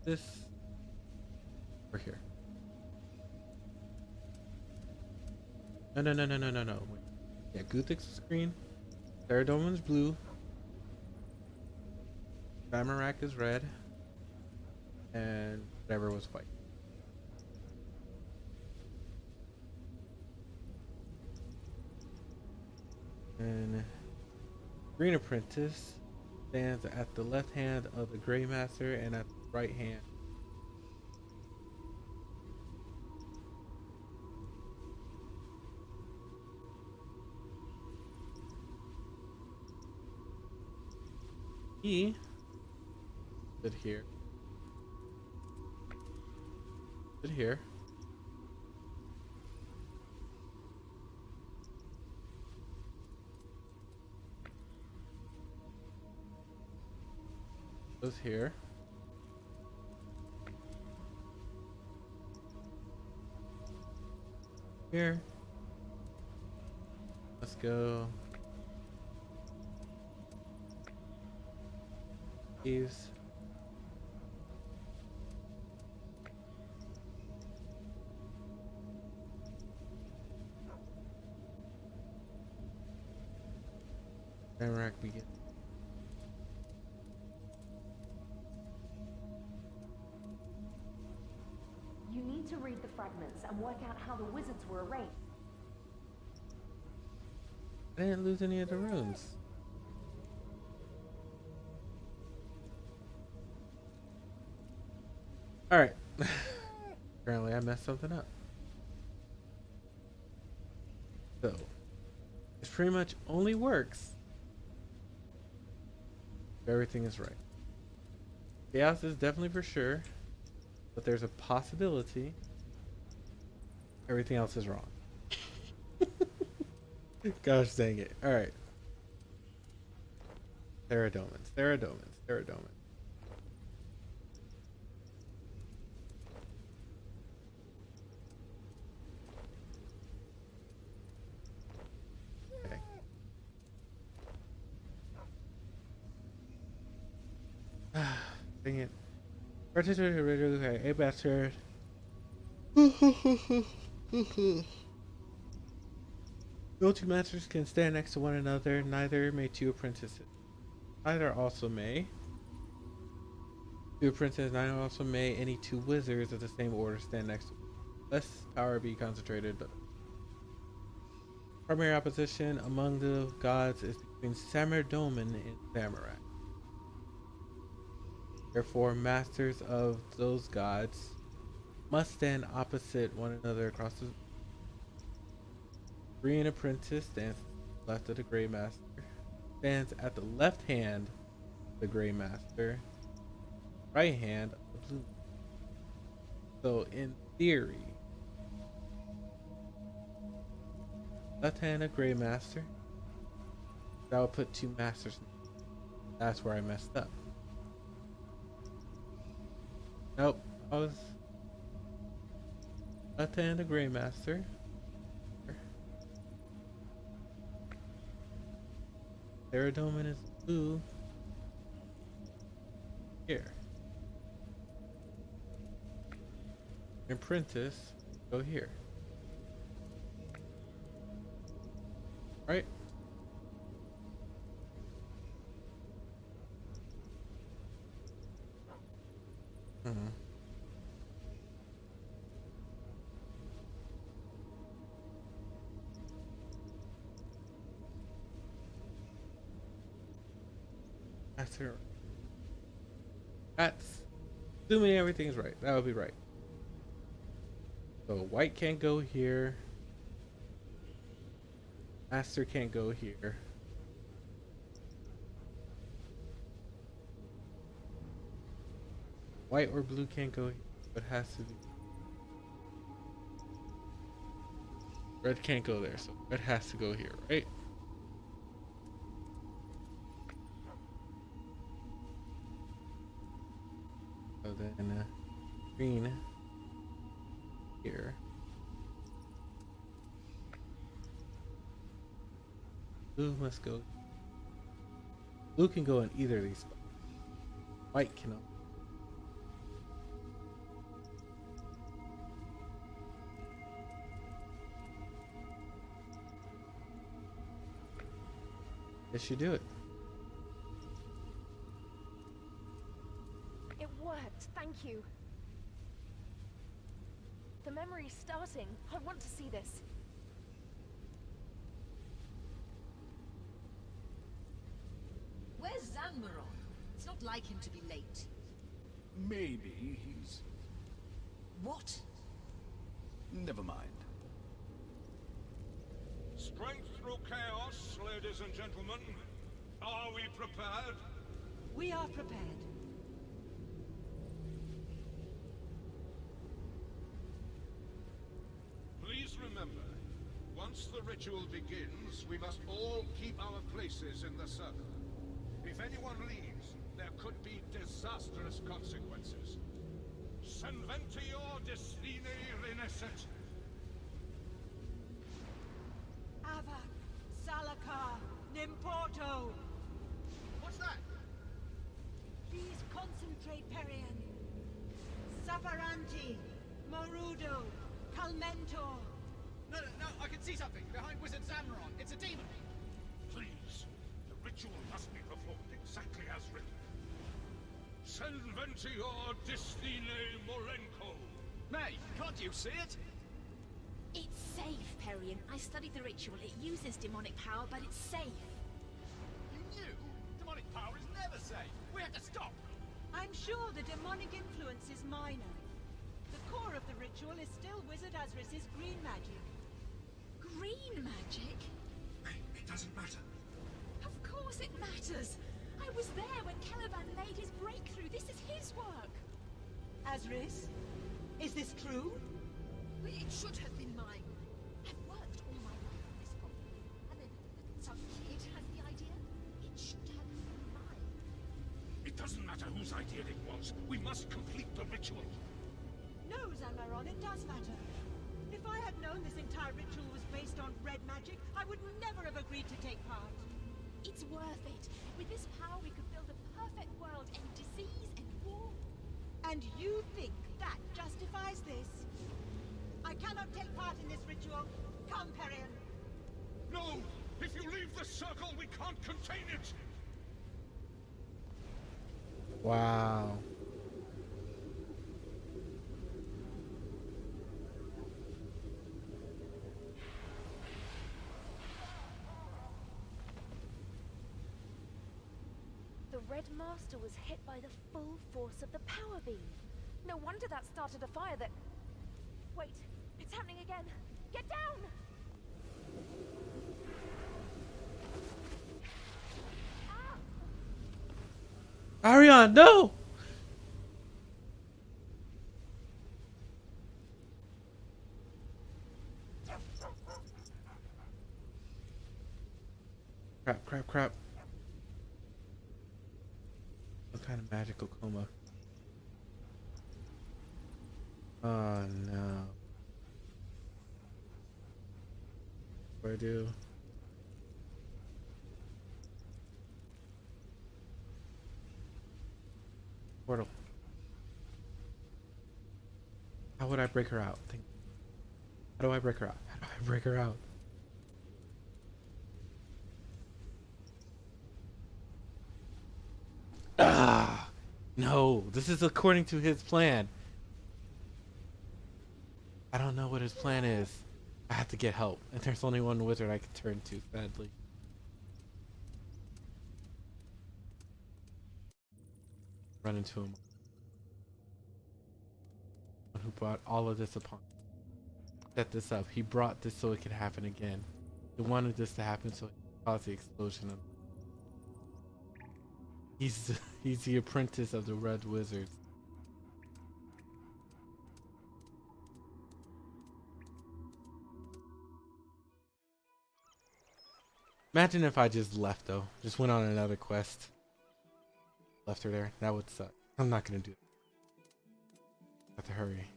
This. Over here. No. Wait. Yeah, Guthex is green. Saradomin's blue. Zamorak is red. And whatever was white. And Green Apprentice stands at the left hand of the Grey Master and at the right hand. He stood here. Stood here. Goes here. Here. Let's go. These. Zamorak begins. You need to read the fragments and work out how the wizards were arranged. I didn't lose any of the runes. Alright. Apparently I messed something up. So, this pretty much only works if everything is right. Chaos is definitely for sure, but there's a possibility everything else is wrong. Gosh dang it. Alright. Saradomin. Okay. Dang it. Okay, a bastard. No two masters can stand next to one another, neither may two apprentices. Neither also may. Two apprentices, neither also may any two wizards of the same order stand next to one. Less power be concentrated, but primary opposition among the gods is between Saradomin and Zamorak. Therefore, masters of those gods must stand opposite one another across the Green Apprentice stands left of the Grey Master. Stands at the left hand of the Grey Master. Right hand of the Blue. So in theory, left hand of Grey Master. That would put two masters. That's where I messed up. Nope. I was left hand of Grey Master. Saradomin is blue. Here. Apprentice, go here. right? Mm-hmm. That's it. That's assuming everything's right. That would be right. So white can't go here. Master can't go here. White or blue can't go here. But has to be. Red can't go there, so red has to go here, right? So then green here. Blue must go. Blue can go in either of these spots. White cannot. Yes, you do it. It worked, thank you. The memory's starting. I want to see this. Where's Zanmaron? It's not like him to be late. Maybe he's... What? Never mind. Strength through chaos, ladies and gentlemen. Are we prepared? We are prepared. Please remember, once the ritual begins, we must all keep our places in the circle. If anyone leaves, there could be disastrous consequences. Senventior destine renescet. Avak, Salakar, Nimporto. What's that? Please concentrate, Perian. Safaranti, Morudo, Calmentor. No, I can see something behind Wizard Zamron. It's a demon. Please, the ritual must be performed exactly as written. Senventior destine molenko. May, can't you see it? It's safe, Perian. I studied the ritual. It uses demonic power, but it's safe. You knew? Demonic power is never safe. We have to stop. I'm sure the demonic influence is minor. The core of the ritual is still Wizard Azris's green magic. Green magic? It doesn't matter. Of course it matters. I was there when Caliban made his breakthrough. This is his work. Azris, is this true? It should have been mine. I've worked all my life on this problem. And then some kid has the idea. It should have been mine. It doesn't matter whose idea it was. We must complete the ritual. No, Zanmaron, it does matter. If I had known this entire ritual was based on red magic, I would never have agreed to take part. It's worth it. With this power, we could build a perfect world, end disease and war. And you think that justifies this? I cannot take part in this ritual. Come, Perian. No! If you leave the circle, we can't contain it! Wow. The Red Master was hit by the full force of the power beam. No wonder that started a fire that... Wait, it's happening again. Get down! Arion, no! Crap, crap, crap. What kind of magical coma? Oh no. What do I do? Portal. How would I break her out? How do I break her out? How do I break her out? Ah, no, this is according to his plan. I don't know what his plan is. I have to get help, and there's only one wizard I can turn to, sadly. Run into him. Who brought all of this upon? Set this up. He brought this so it could happen again. He wanted this to happen so he could cause the explosion. He's the apprentice of the Red Wizards. Imagine if I just left though. Just went on another quest. Left her there. That would suck. I'm not gonna do it. Have to hurry.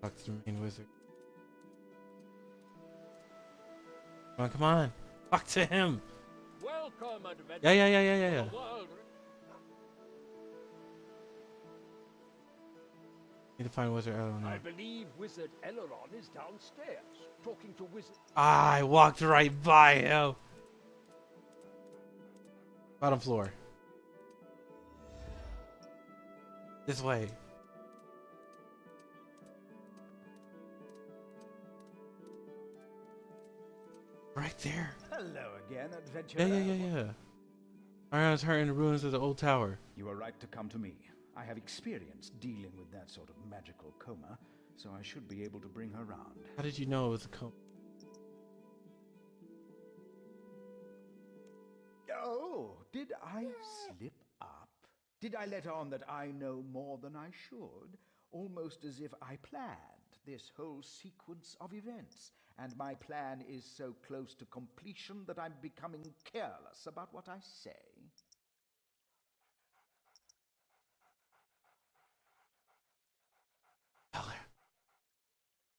Talk to the main wizard. Come on, come on. Talk to him. Welcome, adventure. Yeah. Need to find wizard. I don't know. I believe Wizard Eleron is downstairs, talking to Wizard. I walked right by him. Bottom floor. This way. Right there. Hello again, adventurer. Yeah. Arion's hurt in the ruins of the old tower. You are right to come to me. I have experience dealing with that sort of magical coma, so I should be able to bring her round. How did you know it was a coma? Oh, did I slip up? Did I let on that I know more than I should? Almost as if I planned this whole sequence of events, and my plan is so close to completion that I'm becoming careless about what I say.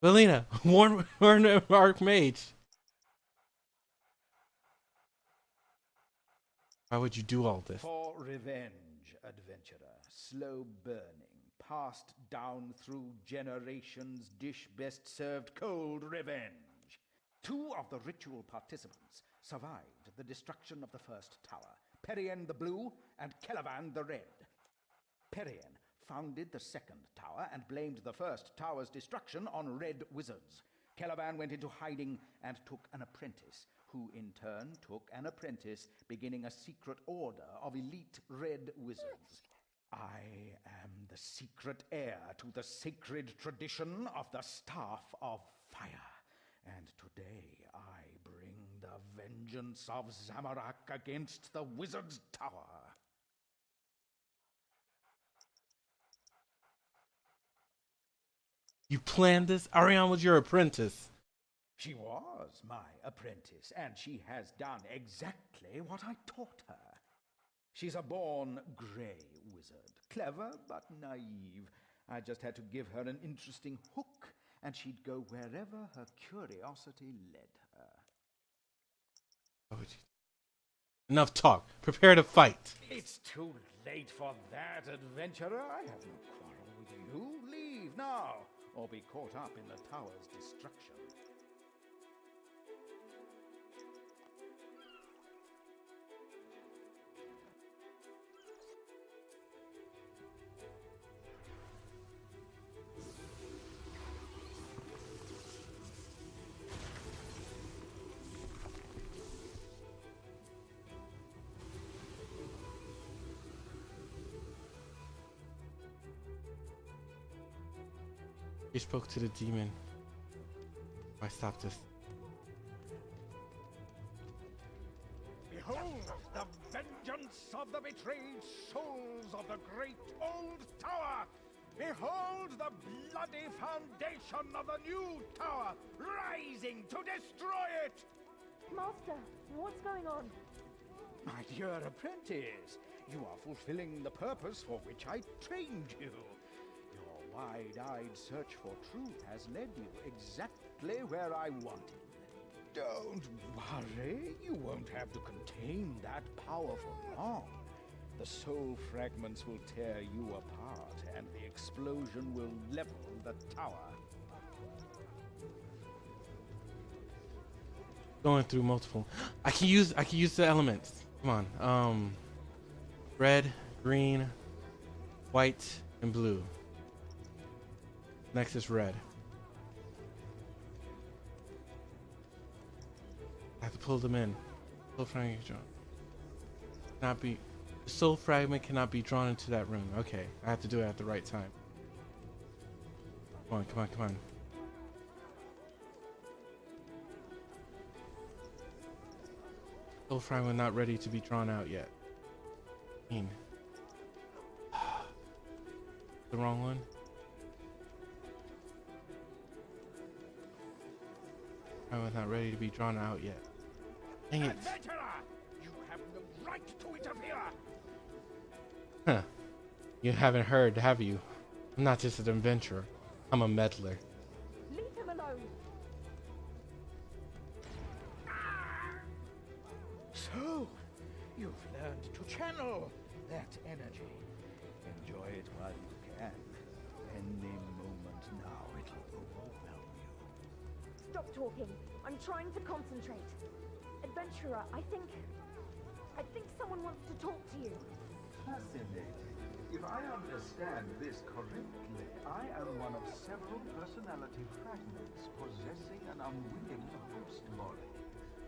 Belina, warn Archmage. Why would you do all this? For revenge, adventurer. Slow burning, passed down through generations, dish best served cold revenge. 2 of the ritual participants survived the destruction of the first tower. Perien the Blue and Celavan the Red. Perien founded the second tower and blamed the first tower's destruction on red wizards. Celavan went into hiding and took an apprentice, who in turn took an apprentice, beginning a secret order of elite red wizards. I am the secret heir to the sacred tradition of the Staff of Fire, and today I bring the vengeance of Zamorak against the wizard's tower. You planned this? Ariane was your apprentice. She was my apprentice, and she has done exactly what I taught her. She's a born grey wizard, clever but naive. I just had to give her an interesting hook, and she'd go wherever her curiosity led her. Oh, enough talk. Prepare to fight. It's too late for that, adventurer. I have no quarrel with you. Leave now, or be caught up in the tower's destruction. You spoke to the demon. Why stop this? Behold the vengeance of the betrayed souls of the great old tower! Behold the bloody foundation of the new tower, rising to destroy it! Master, what's going on? My dear apprentice, you are fulfilling the purpose for which I trained you. Your wide-eyed search for truth has led you exactly where I wanted. Don't worry, you won't have to contain that power for long. The soul fragments will tear you apart, and the explosion will level the tower. Going through multiple. I can use the elements. Come on. Red, green, white, and blue. Next is red. I have to pull them in. Soul fragment cannot be. The soul fragment cannot be drawn into that room. Okay, I have to do it at the right time. Come on, come on, come on. Soul fragment not ready to be drawn out yet. The wrong one. Fragment not ready to be drawn out yet. Dang it. Adventurer! You have no right to interfere! Huh. You haven't heard, have you? I'm not just an adventurer. I'm a meddler. Leave him alone. So, you've learned to channel that energy. Enjoy it while you can. Any moment now, it'll overwhelm you. Stop talking. I'm trying to concentrate. Adventurer, I think someone wants to talk to you. Fascinating. If I understand this correctly, I am one of several personality fragments possessing an unwilling host body.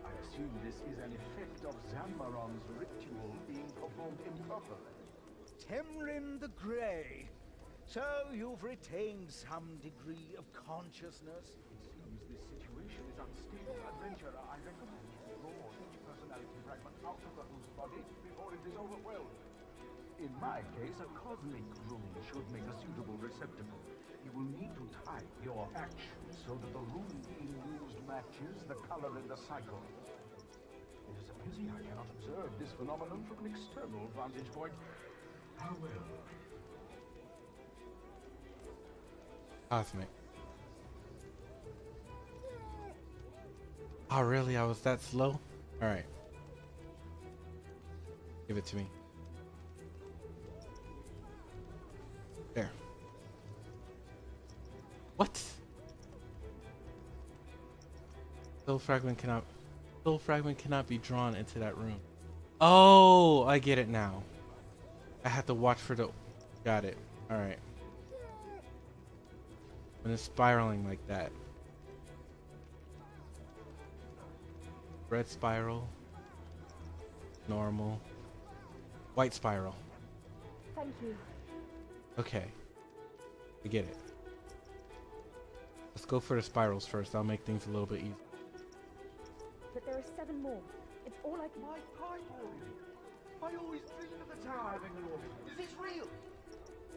I assume this is an effect of Zanmaron's ritual being performed improperly. Temrin the Grey. So you've retained some degree of consciousness? It seems this situation is unstable. Adventurer, I recommend you draw each personality fragment out of the host body before it is overwhelmed. In my case, a cosmic rune should make a suitable receptacle. You will need to type your actions so that the rune being used matches the color in the cycle. It is a pity I cannot observe this phenomenon from an external vantage point. However... Cosmic. Oh, really? I was that slow? Alright. Give it to me. There. What? Soul fragment cannot be drawn into that room. Oh, I get it now. I have to watch for the... Got it. Alright. When it's spiraling like that. Red spiral. Normal. White spiral. Thank you. Okay. I get it. Let's go for the spirals first. That'll make things a little bit easier. But there are 7 more. It's all I can... My pipeline! I always dreamed of the tower having an orbit. Is this real?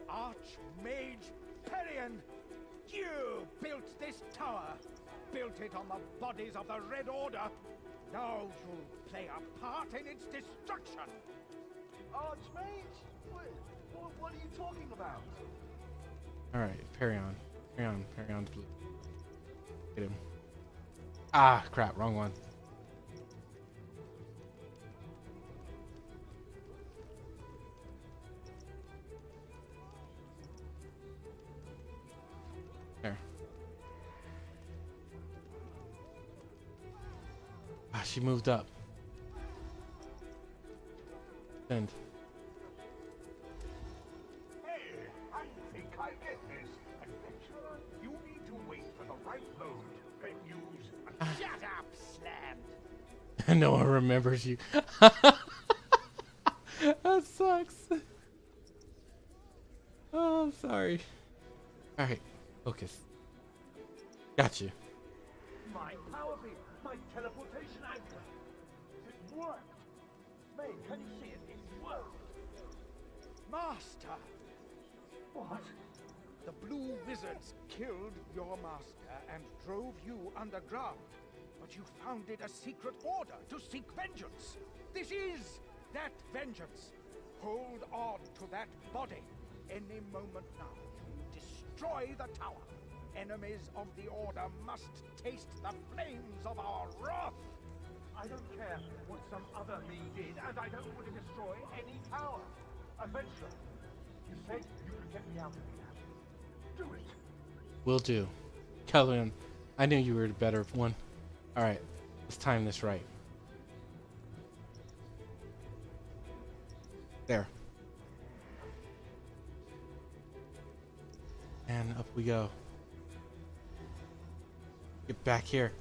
Archmage Perion! You built this tower! Built it on the bodies of the Red Order! Now you'll play a part in its destruction! Archmage? What are you talking about? Alright, Perion. Perion's blue. Get him. Ah, crap, wrong one. There. Ah, she moved up. Send. Hey, I think I get this. Adventurer, you need to wait for the right mode and use... Shut up, Slammed! No one remembers you. That sucks. Oh, I'm sorry. Alright, focus. Got you. My power beam, my teleportation anchor. It worked. May, can you see it? It worked. Master! What? The blue wizards killed your master and drove you underground. But you founded a secret order to seek vengeance. This is that vengeance. Hold on to that body. Any moment now, you destroy the tower. Enemies of the Order must taste the flames of our wrath! I don't care what some other me did, and I don't want to destroy any power. Adventurer, you said you could get me out of here. Do it. Will do. Kellyan, I knew you were the better one. Alright, let's time this right. There. And up we go. Get back here.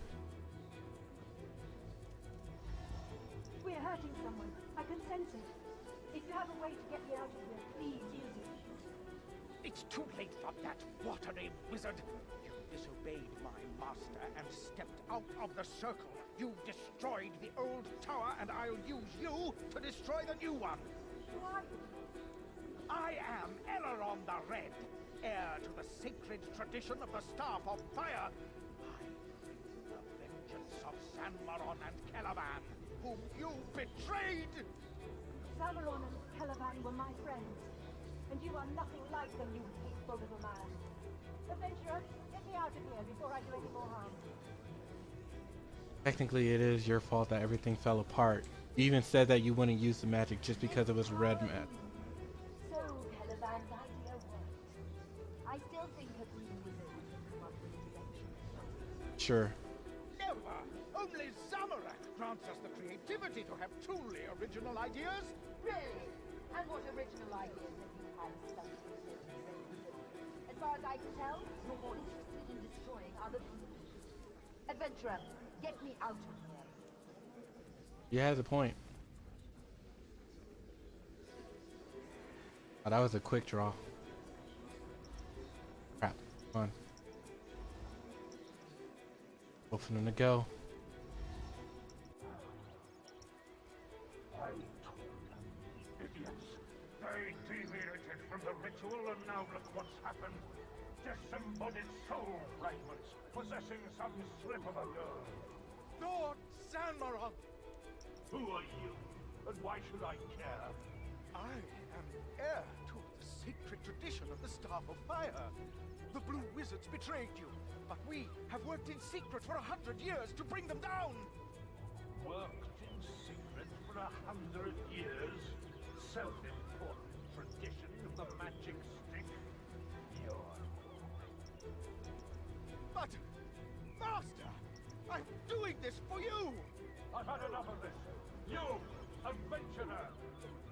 We're hurting someone. I can sense it. If you have a way to get me out of here, please use it. It's too late for that watery wizard! You disobeyed my master and stepped out of the circle. You destroyed the old tower, and I'll use you to destroy the new one! Why? I am Elrond the Red, heir to the sacred tradition of the Staff of Fire. I bring the vengeance of Sanmaron and Caliban, whom you betrayed! Sanmaron and Caliban were my friends, and you are nothing like them, you hateful little man. Adventurer, get me out of here before I do any more harm. Technically, it is your fault that everything fell apart. You even said that you wouldn't use the magic just because it was red magic. So, Caliban's idea worked. I still think a green wizard would come up with it eventually. Sure. Never! Only Zamorak grants us the creativity to have truly original ideas. Really? And what original ideas have you had stuck to the As far as I can tell, you're more interested in destroying other people. Adventurer, get me out of here. You have a point. Oh, that was a quick draw. Crap. Come on. Both of them to go. Idiots. They deviated from the ritual, and now look what's happened. Disembodied soul fragments possessing some slip of a girl. Lord Sanmaron! Who are you, and why should I care? I am heir to the sacred tradition of the Staff of Fire. The Blue Wizards betrayed you, but we have worked in secret for 100 years to bring them down! Worked in secret for 100 years? Self-important tradition of the magic stick? But, Master, I'm doing this for you! I've had enough of this. You, adventurer,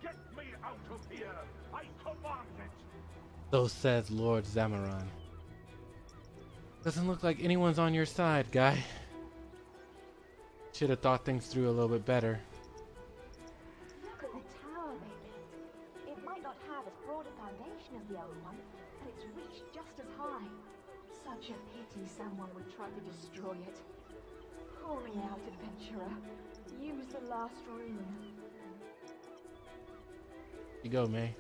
get me out of here. I command it. So says Lord Zamoran. Doesn't look like anyone's on your side, guy. Should have thought things through a little bit better. Look at the tower they built. It might not have as broad a foundation as the old one, but it's reached just as high. Such a pity someone would try to destroy it. Pull me out, adventurer. Use the last rune. You go, May.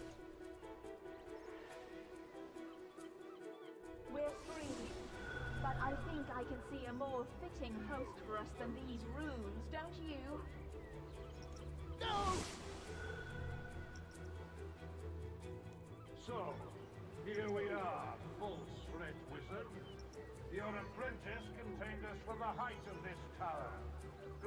We're free, but I think I can see a more fitting host for us than these runes, don't you? No! So, here we are, false red wizard. Your apprentice contained us from the height of this tower.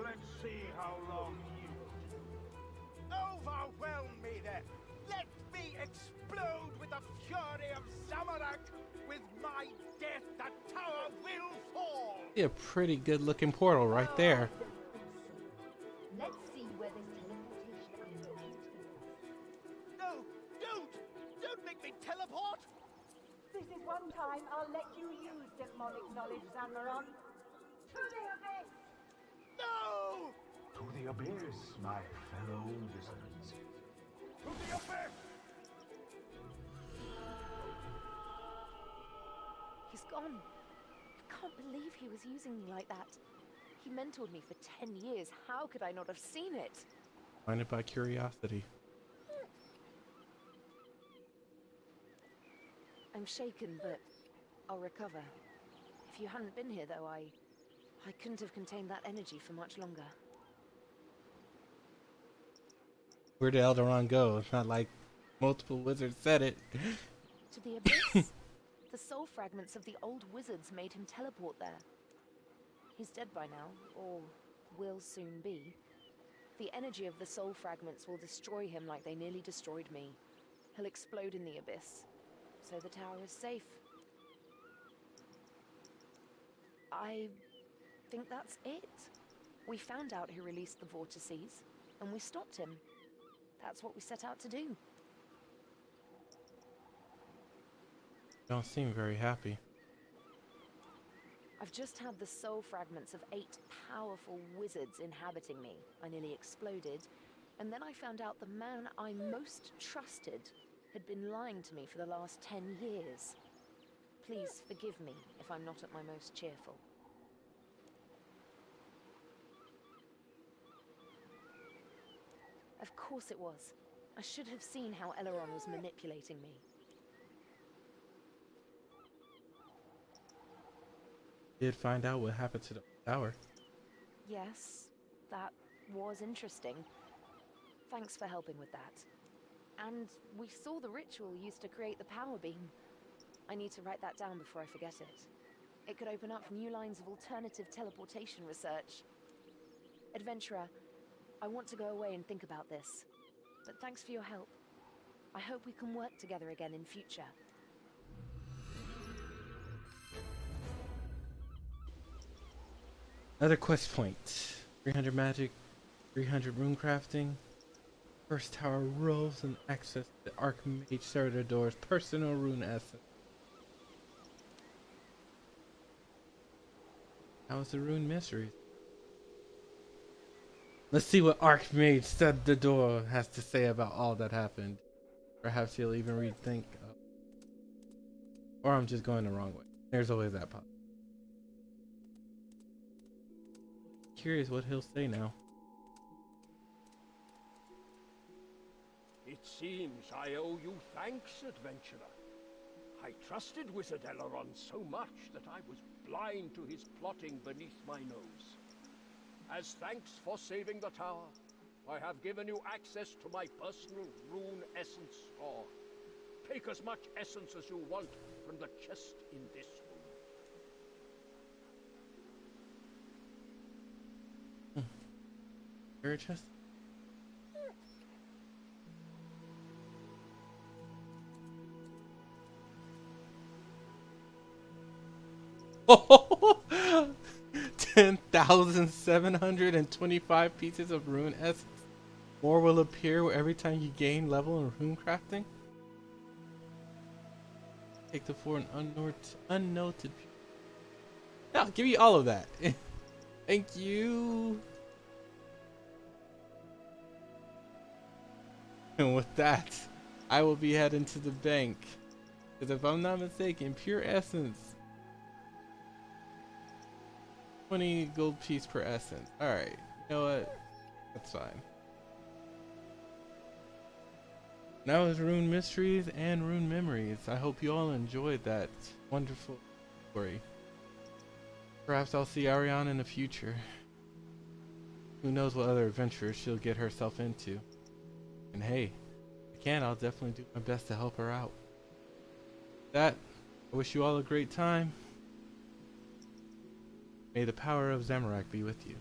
Let's see how long you do. Overwhelm me then! Let me explode with the fury of Zamorak! With my death, the tower will fall! See a pretty good looking portal right there. Let's see where this teleportation is leads. No! Don't make me teleport! This is one time I'll let you use demonic knowledge, Sanmaron. To the abyss! No! To the abyss, my fellow wizards. To the abyss! He's gone. I can't believe he was using me like that. He mentored me for 10 years. How could I not have seen it? Blinded by curiosity. I'm shaken, but I'll recover. If you hadn't been here, though, I couldn't have contained that energy for much longer. Where did Eldaron go? It's not like multiple wizards said it. To the abyss? The soul fragments of the old wizards made him teleport there. He's dead by now, or will soon be. The energy of the soul fragments will destroy him like they nearly destroyed me. He'll explode in the abyss, so the tower is safe. I think that's it. We found out who released the vortices, and we stopped him. That's what we set out to do. Don't seem very happy. I've just had the soul fragments of 8 powerful wizards inhabiting me. I nearly exploded, and then I found out the man I most trusted had been lying to me for the last 10 years. Please forgive me if I'm not at my most cheerful. Of course it was. I should have seen how Eleron was manipulating me. Did find out what happened to the tower. Yes, that was interesting. Thanks for helping with that. And we saw the ritual used to create the power beam. I need to write that down before I forget it. It could open up new lines of alternative teleportation research. Adventurer, I want to go away and think about this. But thanks for your help. I hope we can work together again in future. Another quest point. 300 magic, 300 rune crafting. First tower rolls and access the Archmage Servitor's personal rune essence. How's the rune mysteries? Let's see what Archmage Servitor has to say about all that happened. Perhaps he'll even rethink. Or I'm just going the wrong way. There's always that pop. Curious what he'll say now. It seems I owe you thanks, adventurer. I trusted Wizard Eleron so much that I was blind to his plotting beneath my nose. As thanks for saving the tower, I have given you access to my personal rune essence store. Take as much essence as you want from the chest in this room. Your chest? Oh, 10,725 pieces of rune essence. More will appear every time you gain level in rune crafting. Take the for an unnoted. Yeah, I'll give you all of that. Thank you. And with that, I will be heading to the bank. Because if I'm not mistaken, pure essence. 20 gold piece per essence. Alright, you know what? That's fine. Now is Rune Mysteries and Rune Memories. I hope you all enjoyed that wonderful story. Perhaps I'll see Ariane in the future. Who knows what other adventures she'll get herself into. And hey, if I can, I'll definitely do my best to help her out. With that, I wish you all a great time. May the power of Zamorak be with you.